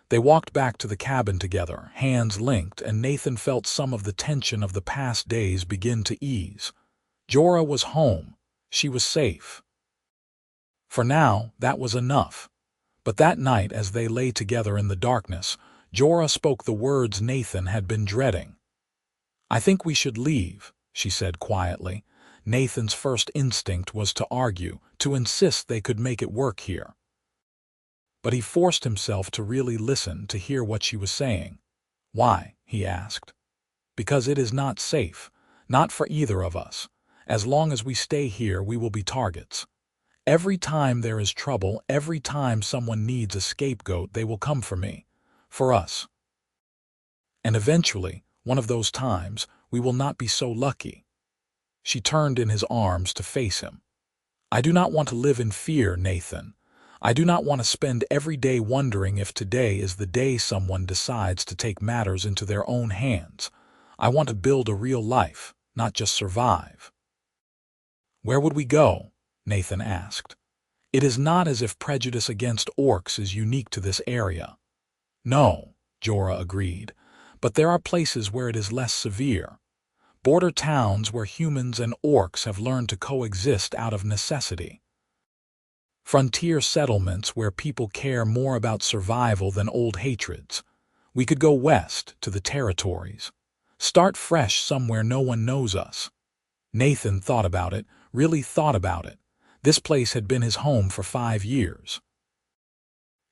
They walked back to the cabin together, hands linked, and Nathan felt some of the tension of the past days begin to ease. Jorah was home. She was safe. For now, that was enough. But that night, as they lay together in the darkness, Jorah spoke the words Nathan had been dreading. "I think we should leave," she said quietly. Nathan's first instinct was to argue, to insist they could make it work here. But he forced himself to really listen, to hear what she was saying. "Why?" he asked. "Because it is not safe, not for either of us. As long as we stay here, we will be targets. Every time there is trouble, every time someone needs a scapegoat, they will come for me, for us. And eventually, one of those times, we will not be so lucky." She turned in his arms to face him. "I do not want to live in fear, Nathan. I do not want to spend every day wondering if today is the day someone decides to take matters into their own hands. I want to build a real life, not just survive." "Where would we go?" Nathan asked. "It is not as if prejudice against orcs is unique to this area." "No," Jorah agreed, "but there are places where it is less severe. Border towns where humans and orcs have learned to coexist out of necessity. Frontier settlements where people care more about survival than old hatreds. We could go west, to the territories. Start fresh somewhere no one knows us." Nathan thought about it, really thought about it. This place had been his home for 5 years.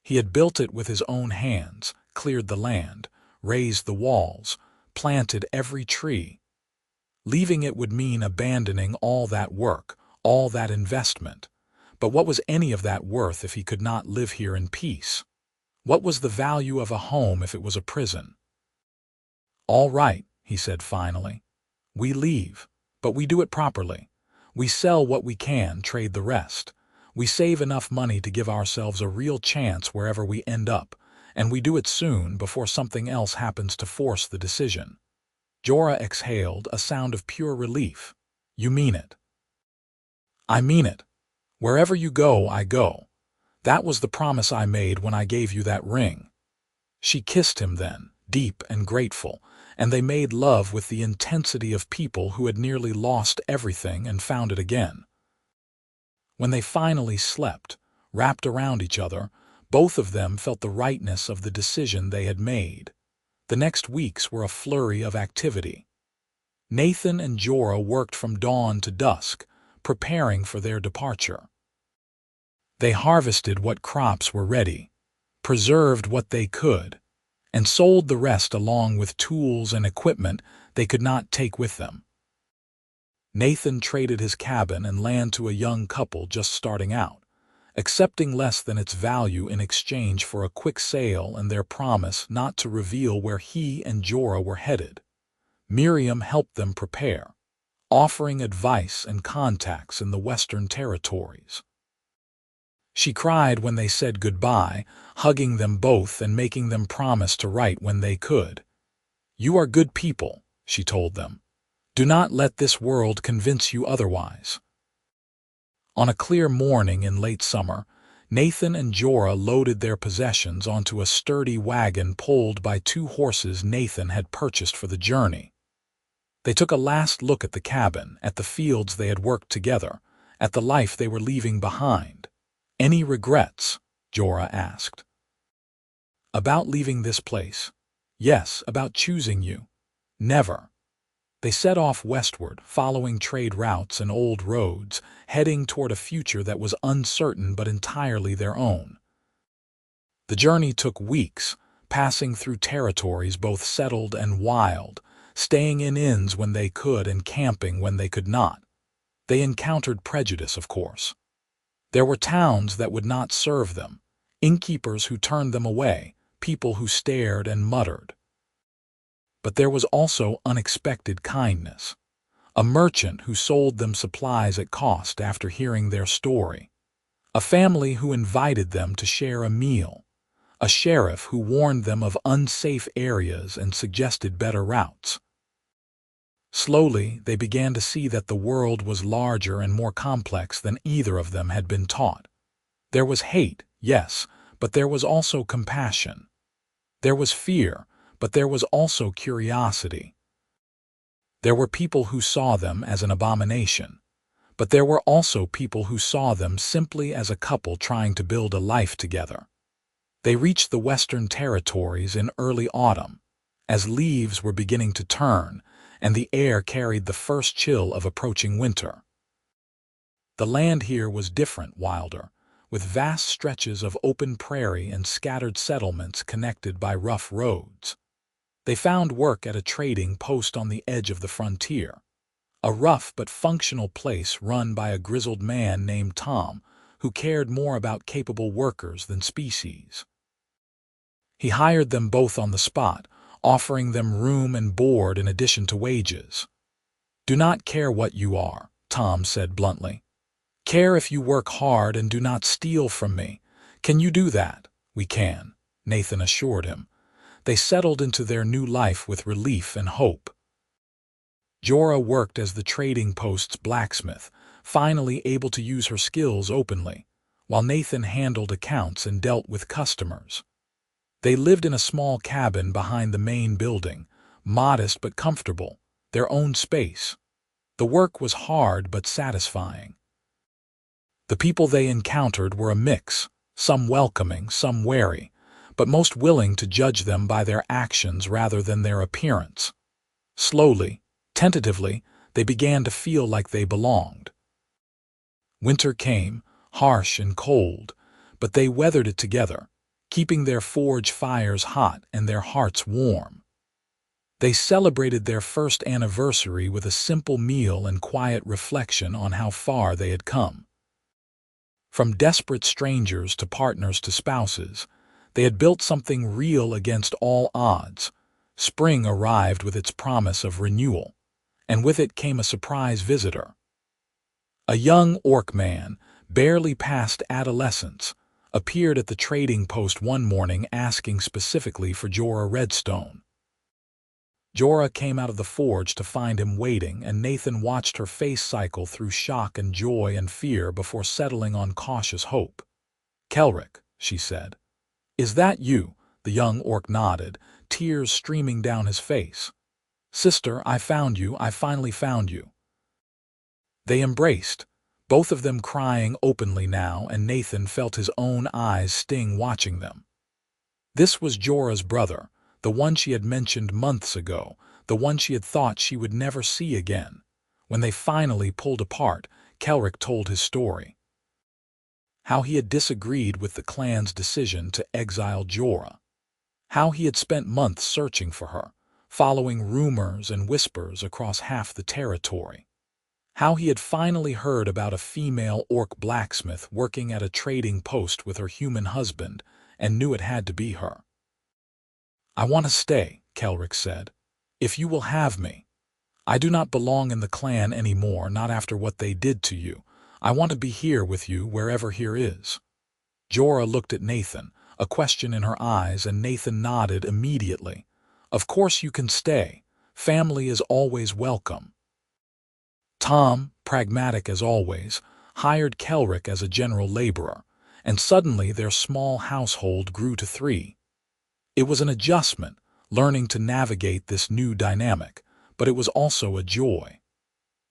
He had built it with his own hands, cleared the land, raised the walls, planted every tree. Leaving it would mean abandoning all that work, all that investment. But what was any of that worth if he could not live here in peace? What was the value of a home if it was a prison? "All right," he said finally. "We leave, but we do it properly. We sell what we can, trade the rest. We save enough money to give ourselves a real chance wherever we end up, and we do it soon before something else happens to force the decision." Jorah exhaled, a sound of pure relief. You mean it. I mean it. Wherever you go, I go. That was the promise I made when I gave you that ring. She kissed him then, deep and grateful, and they made love with the intensity of people who had nearly lost everything and found it again. When they finally slept, wrapped around each other, both of them felt the rightness of the decision they had made. The next weeks were a flurry of activity. Nathan and Jorah worked from dawn to dusk, preparing for their departure. They harvested what crops were ready, preserved what they could, and sold the rest along with tools and equipment they could not take with them. Nathan traded his cabin and land to a young couple just starting out, accepting less than its value in exchange for a quick sale and their promise not to reveal where he and Jorah were headed. Miriam helped them prepare, offering advice and contacts in the Western Territories. She cried when they said goodbye, hugging them both and making them promise to write when they could. "You are good people," she told them. "Do not let this world convince you otherwise." On a clear morning in late summer, Nathan and Jorah loaded their possessions onto a sturdy wagon pulled by 2 horses Nathan had purchased for the journey. They took a last look at the cabin, at the fields they had worked together, at the life they were leaving behind. "Any regrets?" Jorah asked. "About leaving this place? Yes, about choosing you. Never." They set off westward, following trade routes and old roads, heading toward a future that was uncertain but entirely their own. The journey took weeks, passing through territories both settled and wild, staying in inns when they could and camping when they could not. They encountered prejudice, of course. There were towns that would not serve them, innkeepers who turned them away, people who stared and muttered. But there was also unexpected kindness. A merchant who sold them supplies at cost after hearing their story. A family who invited them to share a meal. A sheriff who warned them of unsafe areas and suggested better routes. Slowly, they began to see that the world was larger and more complex than either of them had been taught. There was hate, yes, but there was also compassion. There was fear, but there was also curiosity. There were people who saw them as an abomination, but there were also people who saw them simply as a couple trying to build a life together. They reached the Western Territories in early autumn, as leaves were beginning to turn, and the air carried the first chill of approaching winter. The land here was different, wilder, with vast stretches of open prairie and scattered settlements connected by rough roads. They found work at a trading post on the edge of the frontier, a rough but functional place run by a grizzled man named Tom, who cared more about capable workers than species. He hired them both on the spot, offering them room and board in addition to wages. "Do not care what you are," Tom said bluntly. "Care if you work hard and do not steal from me. Can you do that?" "We can," Nathan assured him. They settled into their new life with relief and hope. Jorah worked as the trading post's blacksmith, finally able to use her skills openly, while Nathan handled accounts and dealt with customers. They lived in a small cabin behind the main building, modest but comfortable, their own space. The work was hard but satisfying. The people they encountered were a mix, some welcoming, some wary, but most willing to judge them by their actions rather than their appearance. Slowly, tentatively, they began to feel like they belonged. Winter came, harsh and cold, but they weathered it together, keeping their forge fires hot and their hearts warm. They celebrated their first anniversary with a simple meal and quiet reflection on how far they had come. From desperate strangers to partners to spouses, they had built something real against all odds. Spring arrived with its promise of renewal, and with it came a surprise visitor. A young orc man, barely past adolescence, appeared at the trading post one morning asking specifically for Jorah Redstone. Jorah came out of the forge to find him waiting, and Nathan watched her face cycle through shock and joy and fear before settling on cautious hope. "Kelric," she said. "Is that you?" The young orc nodded, tears streaming down his face. "Sister, I found you. I finally found you." They embraced, both of them crying openly now, and Nathan felt his own eyes sting watching them. This was Jorah's brother, the one she had mentioned months ago, the one she had thought she would never see again. When they finally pulled apart, Kelric told his story. How he had disagreed with the clan's decision to exile Jorah. How he had spent months searching for her, following rumors and whispers across half the territory. How he had finally heard about a female orc blacksmith working at a trading post with her human husband and knew it had to be her. "I want to stay," Kelric said, "if you will have me. I do not belong in the clan anymore, not after what they did to you. I want to be here with you wherever here is." Jorah looked at Nathan, a question in her eyes, and Nathan nodded immediately. "Of course you can stay. Family is always welcome." Tom, pragmatic as always, hired Kelric as a general laborer, and suddenly their small household grew to 3. It was an adjustment, learning to navigate this new dynamic, but it was also a joy.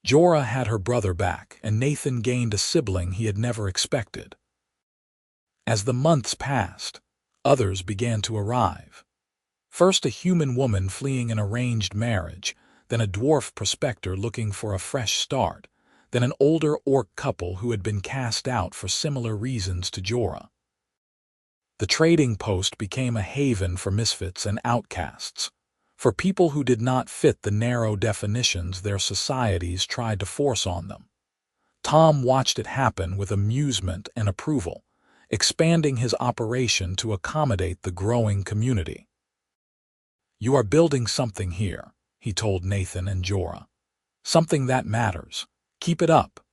Jorah had her brother back, and Nathan gained a sibling he had never expected. As the months passed, others began to arrive. First a human woman fleeing an arranged marriage, then a dwarf prospector looking for a fresh start, then an older orc couple who had been cast out for similar reasons to Jorah. The trading post became a haven for misfits and outcasts, for people who did not fit the narrow definitions their societies tried to force on them. Tom watched it happen with amusement and approval, expanding his operation to accommodate the growing community. "You are building something here," he told Nathan and Jorah. "Something that matters. Keep it up."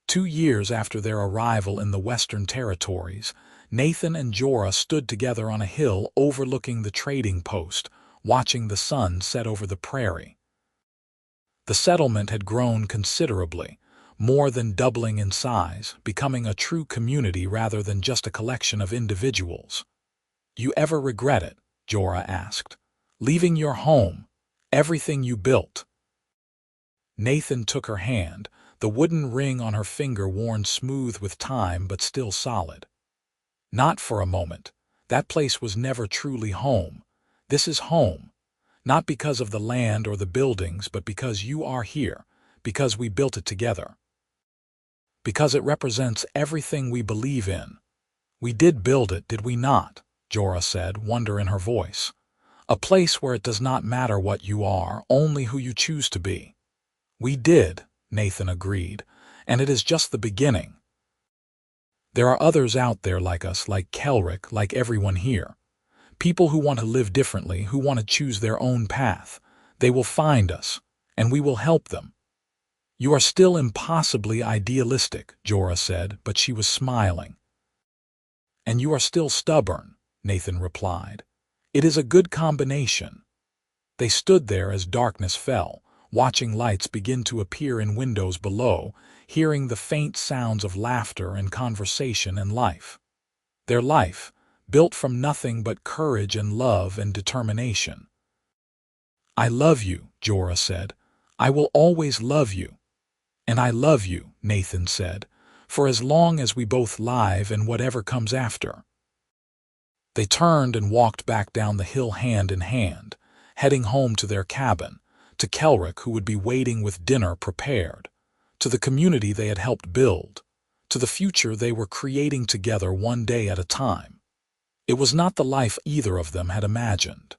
2 years after their arrival in the Western Territories, Nathan and Jorah stood together on a hill overlooking the trading post, watching the sun set over the prairie. The settlement had grown considerably, more than doubling in size, becoming a true community rather than just a collection of individuals. "You ever regret it?" Jorah asked. "Leaving your home, everything you built?" Nathan took her hand, the wooden ring on her finger worn smooth with time but still solid. "Not for a moment. That place was never truly home. This is home. Not because of the land or the buildings, but because you are here, because we built it together. Because it represents everything we believe in. We did build it, did we not?" Jorah said, wonder in her voice. "A place where it does not matter what you are, only who you choose to be." "We did," Nathan agreed, "and it is just the beginning. There are others out there like us, like Kelric, like everyone here. People who want to live differently, who want to choose their own path. They will find us, and we will help them." "You are still impossibly idealistic," Jorah said, but she was smiling. "And you are still stubborn," Nathan replied. "It is a good combination." They stood there as darkness fell, watching lights begin to appear in windows below, hearing the faint sounds of laughter and conversation and life. Their life, built from nothing but courage and love and determination. "I love you," Jorah said. "I will always love you." "And I love you," Nathan said, "for as long as we both live and whatever comes after." They turned and walked back down the hill hand in hand, heading home to their cabin, to Kelric who would be waiting with dinner prepared, to the community they had helped build, to the future they were creating together one day at a time. It was not the life either of them had imagined.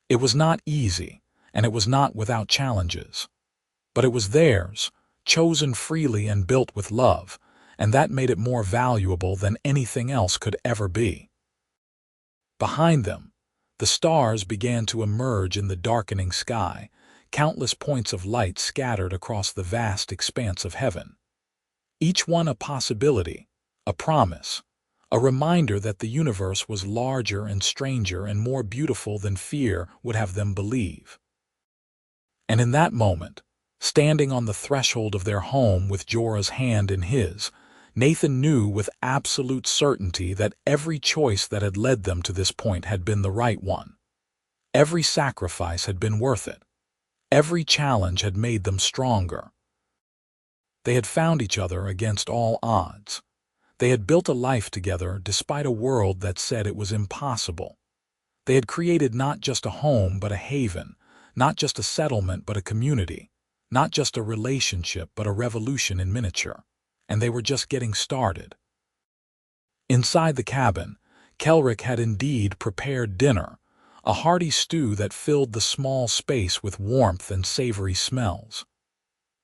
It was not easy, and it was not without challenges. But it was theirs, chosen freely and built with love, and that made it more valuable than anything else could ever be. Behind them, the stars began to emerge in the darkening sky, countless points of light scattered across the vast expanse of heaven. Each one a possibility, a promise, a reminder that the universe was larger and stranger and more beautiful than fear would have them believe. And in that moment, standing on the threshold of their home with Jorah's hand in his, Nathan knew with absolute certainty that every choice that had led them to this point had been the right one. Every sacrifice had been worth it. Every challenge had made them stronger. They had found each other against all odds. They had built a life together despite a world that said it was impossible. They had created not just a home but a haven, not just a settlement but a community, not just a relationship but a revolution in miniature. And they were just getting started. Inside the cabin, Kelric had indeed prepared dinner, a hearty stew that filled the small space with warmth and savory smells.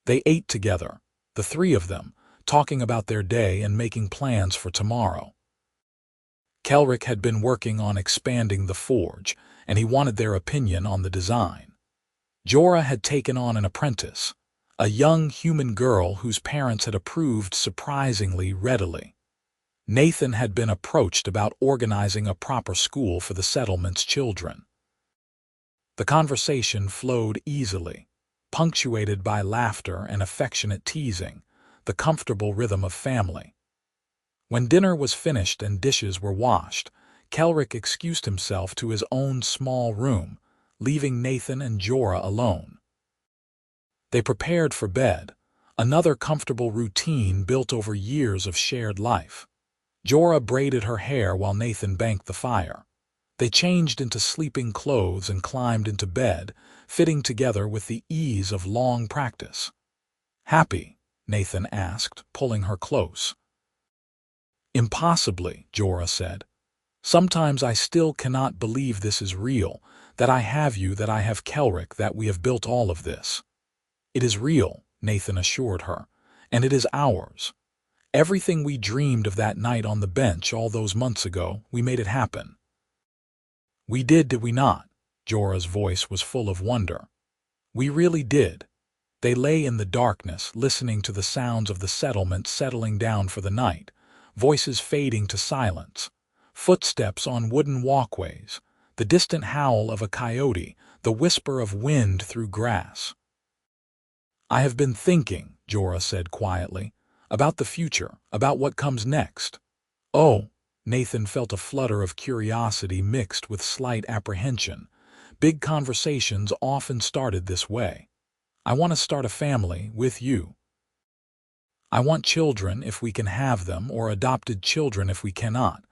They ate together, the three of them, talking about their day and making plans for tomorrow. Kelric had been working on expanding the forge, and he wanted their opinion on the design. Jorah had taken on an apprentice, a young human girl whose parents had approved surprisingly readily. Nathan had been approached about organizing a proper school for the settlement's children. The conversation flowed easily, punctuated by laughter and affectionate teasing, the comfortable rhythm of family. When dinner was finished and dishes were washed, Kelric excused himself to his own small room, leaving Nathan and Jorah alone. They prepared for bed, another comfortable routine built over years of shared life. Jorah braided her hair while Nathan banked the fire. They changed into sleeping clothes and climbed into bed, fitting together with the ease of long practice. "Happy?" Nathan asked, pulling her close. "Impossibly," Jorah said. "Sometimes I still cannot believe this is real, that I have you, that I have Kelric, that we have built all of this." "It is real," Nathan assured her, "and it is ours. Everything we dreamed of that night on the bench all those months ago, we made it happen." "We did we not?" Jorah's voice was full of wonder. "We really did." They lay in the darkness, listening to the sounds of the settlement settling down for the night, voices fading to silence, footsteps on wooden walkways, the distant howl of a coyote, the whisper of wind through grass. "I have been thinking," Jorah said quietly, "about the future, about what comes next." "Oh," Nathan felt a flutter of curiosity mixed with slight apprehension. Big conversations often started this way. "I want to start a family with you. I want children if we can have them, or adopted children if we cannot.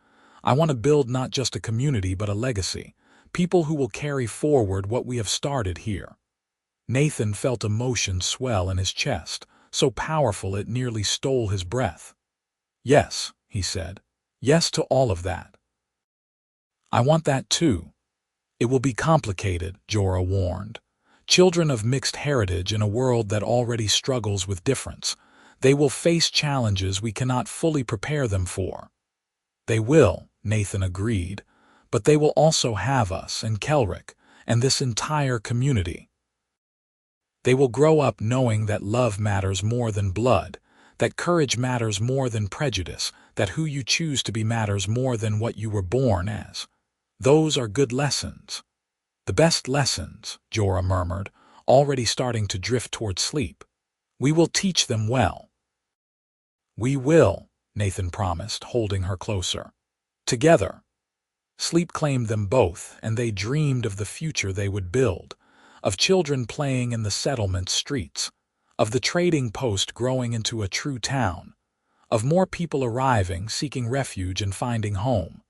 I want to build not just a community but a legacy, people who will carry forward what we have started here." Nathan felt emotion swell in his chest, so powerful it nearly stole his breath. "Yes," he said. "Yes to all of that." "I want that too." "It will be complicated," Jorah warned. "Children of mixed heritage in a world that already struggles with difference. They will face challenges we cannot fully prepare them for." "They will," Nathan agreed, "but they will also have us and Kelric and this entire community. They will grow up knowing that love matters more than blood, that courage matters more than prejudice, that who you choose to be matters more than what you were born as. Those are good lessons." "The best lessons," Jorah murmured, already starting to drift toward sleep. "We will teach them well." "We will," Nathan promised, holding her closer. "Together." Sleep claimed them both, and they dreamed of the future they would build, of children playing in the settlement streets, of the trading post growing into a true town, of more people arriving, seeking refuge and finding home,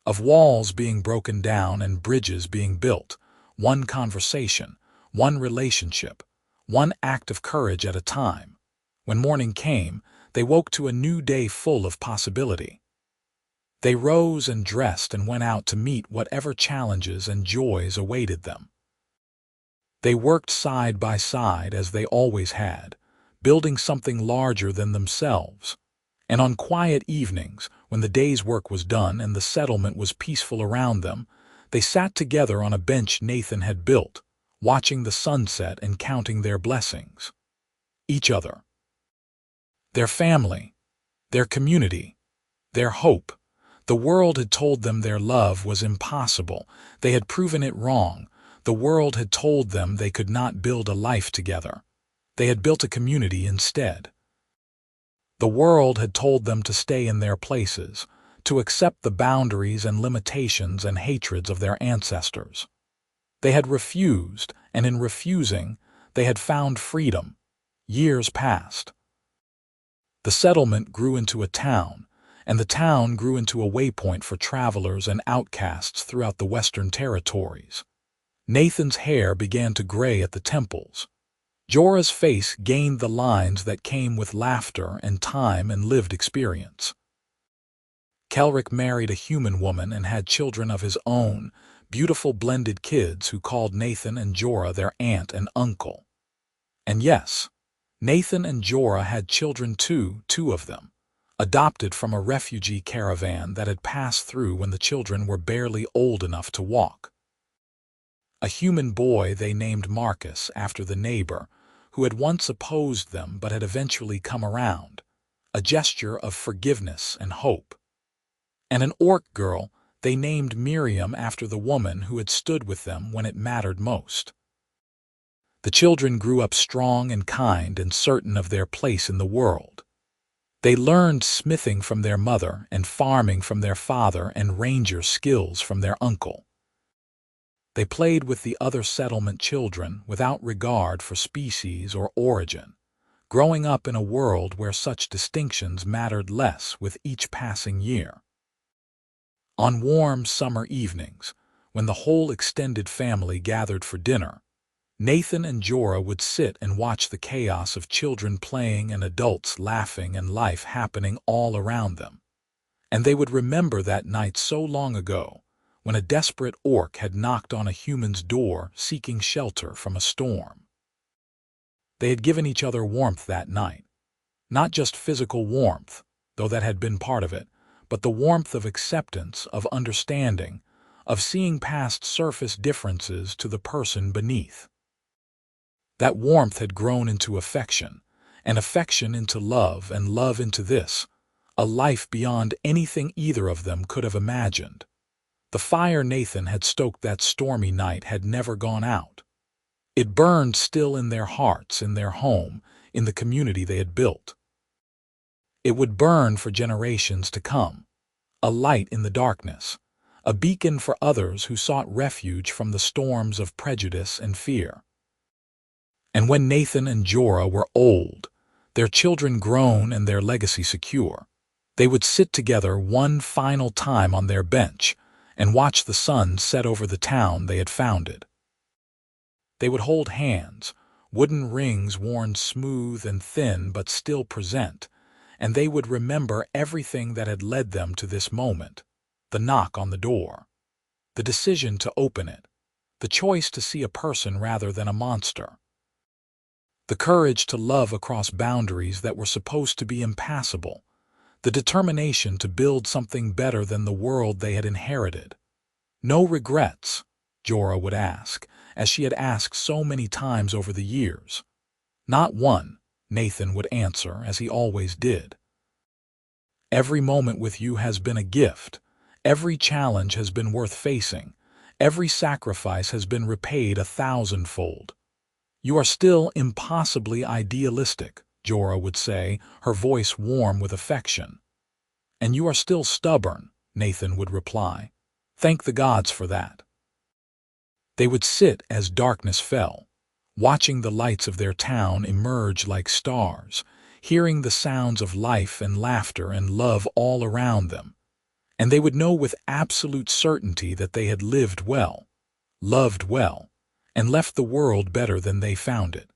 of walls being broken down and bridges being built, one conversation, one relationship, one act of courage at a time. When morning came, they woke to a new day full of possibility. They rose and dressed and went out to meet whatever challenges and joys awaited them. They worked side by side as they always had, building something larger than themselves. And on quiet evenings, when the day's work was done and the settlement was peaceful around them, they sat together on a bench Nathan had built, watching the sunset and counting their blessings. Each other. Their family. Their community. Their hope. The world had told them their love was impossible. They had proven it wrong. The world had told them they could not build a life together. They had built a community instead. The world had told them to stay in their places, to accept the boundaries and limitations and hatreds of their ancestors. They had refused, and in refusing, they had found freedom. Years passed. The settlement grew into a town, and the town grew into a waypoint for travelers and outcasts throughout the Western territories. Nathan's hair began to gray at the temples. Jorah's face gained the lines that came with laughter and time and lived experience. Kelric married a human woman and had children of his own, beautiful blended kids who called Nathan and Jorah their aunt and uncle. And yes, Nathan and Jorah had children too, two of them, adopted from a refugee caravan that had passed through when the children were barely old enough to walk. A human boy they named Marcus after the neighbor, who had once opposed them but had eventually come around, a gesture of forgiveness and hope. And an orc girl they named Miriam after the woman who had stood with them when it mattered most. The children grew up strong and kind and certain of their place in the world. They learned smithing from their mother and farming from their father and ranger skills from their uncle. They played with the other settlement children without regard for species or origin, growing up in a world where such distinctions mattered less with each passing year. On warm summer evenings, when the whole extended family gathered for dinner, Nathan and Jorah would sit and watch the chaos of children playing and adults laughing and life happening all around them. And they would remember that night so long ago, when a desperate orc had knocked on a human's door seeking shelter from a storm. They had given each other warmth that night. Not just physical warmth, though that had been part of it, but the warmth of acceptance, of understanding, of seeing past surface differences to the person beneath. That warmth had grown into affection, and affection into love, and love into this, a life beyond anything either of them could have imagined. The fire Nathan had stoked that stormy night had never gone out. It burned still in their hearts, in their home, in the community they had built. It would burn for generations to come, a light in the darkness, a beacon for others who sought refuge from the storms of prejudice and fear. And when Nathan and Jorah were old, their children grown and their legacy secure, they would sit together one final time on their bench and watch the sun set over the town they had founded. They would hold hands, wooden rings worn smooth and thin but still present, and they would remember everything that had led them to this moment, the knock on the door, the decision to open it, the choice to see a person rather than a monster, the courage to love across boundaries that were supposed to be impassable, the determination to build something better than the world they had inherited. No regrets, Jorah would ask, as she had asked so many times over the years. Not one, Nathan would answer, as he always did. Every moment with you has been a gift. Every challenge has been worth facing. Every sacrifice has been repaid 1,000-fold. You are still impossibly idealistic, Jorah would say, her voice warm with affection. And you are still stubborn, Nathan would reply. Thank the gods for that. They would sit as darkness fell, watching the lights of their town emerge like stars, hearing the sounds of life and laughter and love all around them, and they would know with absolute certainty that they had lived well, loved well, and left the world better than they found it.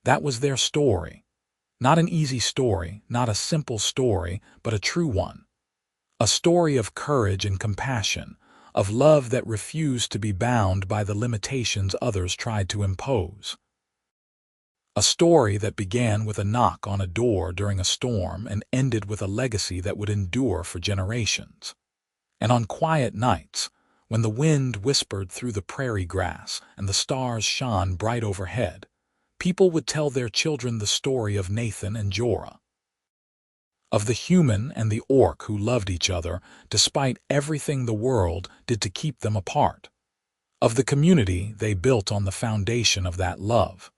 That was their story. Not an easy story, not a simple story, but a true one. A story of courage and compassion, of love that refused to be bound by the limitations others tried to impose. A story that began with a knock on a door during a storm and ended with a legacy that would endure for generations. And on quiet nights, when the wind whispered through the prairie grass and the stars shone bright overhead, people would tell their children the story of Nathan and Jorah. of the human and the orc who loved each other despite everything the world did to keep them apart, of the community they built on the foundation of that love,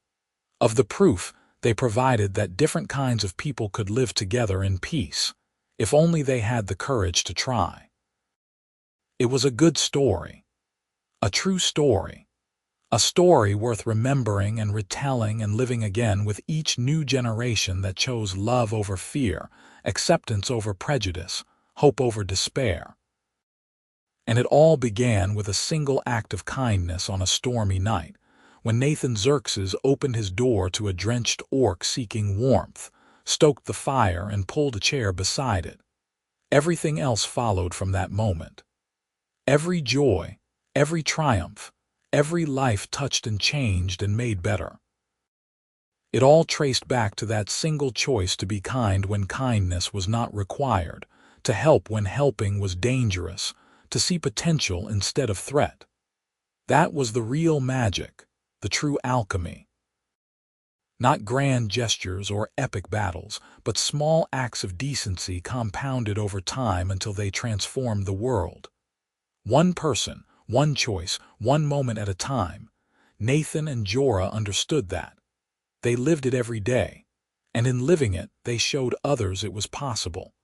of the proof they provided that different kinds of people could live together in peace, if only they had the courage to try. It was a good story, a true story, a story worth remembering and retelling and living again with each new generation that chose love over fear, acceptance over prejudice, hope over despair. And it all began with a single act of kindness on a stormy night, when Nathan Xerxes opened his door to a drenched orc seeking warmth, stoked the fire, and pulled a chair beside it. Everything else followed from that moment. Every joy, every triumph, every life touched and changed and made better. It all traced back to that single choice to be kind when kindness was not required, to help when helping was dangerous, to see potential instead of threat. That was the real magic, the true alchemy. Not grand gestures or epic battles, but small acts of decency compounded over time until they transformed the world. One person, one choice, one moment at a time. Nathan and Jorah understood that. They lived it every day, and in living it, they showed others it was possible.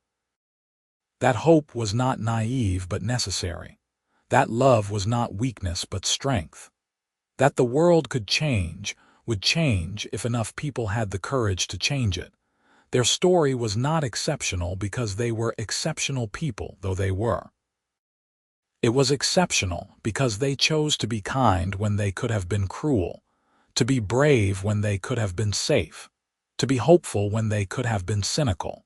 That hope was not naive but necessary. That love was not weakness but strength. That the world could change, would change if enough people had the courage to change it. Their story was not exceptional because they were exceptional people, though they were. It was exceptional because they chose to be kind when they could have been cruel, to be brave when they could have been safe, to be hopeful when they could have been cynical.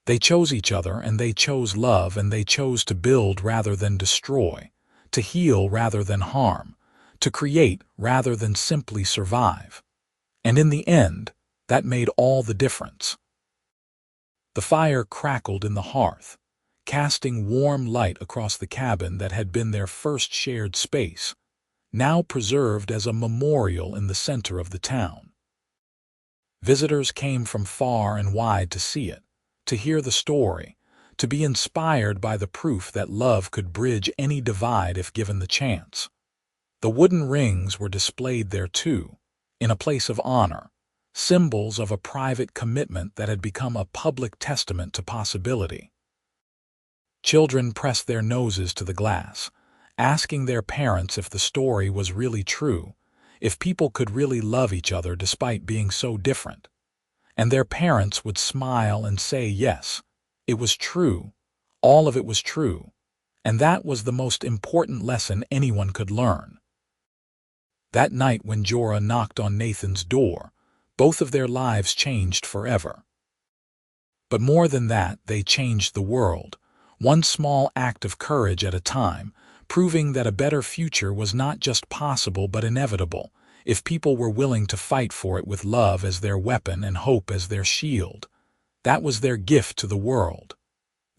They chose each other, and they chose love, and they chose to build rather than destroy, to heal rather than harm, to create rather than simply survive. And in the end, that made all the difference. The fire crackled in the hearth, casting warm light across the cabin that had been their first shared space, now preserved as a memorial in the center of the town. Visitors came from far and wide to see it, to hear the story, to be inspired by the proof that love could bridge any divide if given the chance. The wooden rings were displayed there too, in a place of honor, symbols of a private commitment that had become a public testament to possibility. Children pressed their noses to the glass, asking their parents if the story was really true, if people could really love each other despite being so different. And their parents would smile and say yes, it was true, all of it was true, and that was the most important lesson anyone could learn. That night when Jorah knocked on Nathan's door, both of their lives changed forever. But more than that, they changed the world, one small act of courage at a time, proving that a better future was not just possible but inevitable, if people were willing to fight for it with love as their weapon and hope as their shield. That was their gift to the world,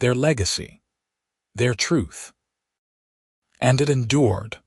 their legacy, their truth. And it endured.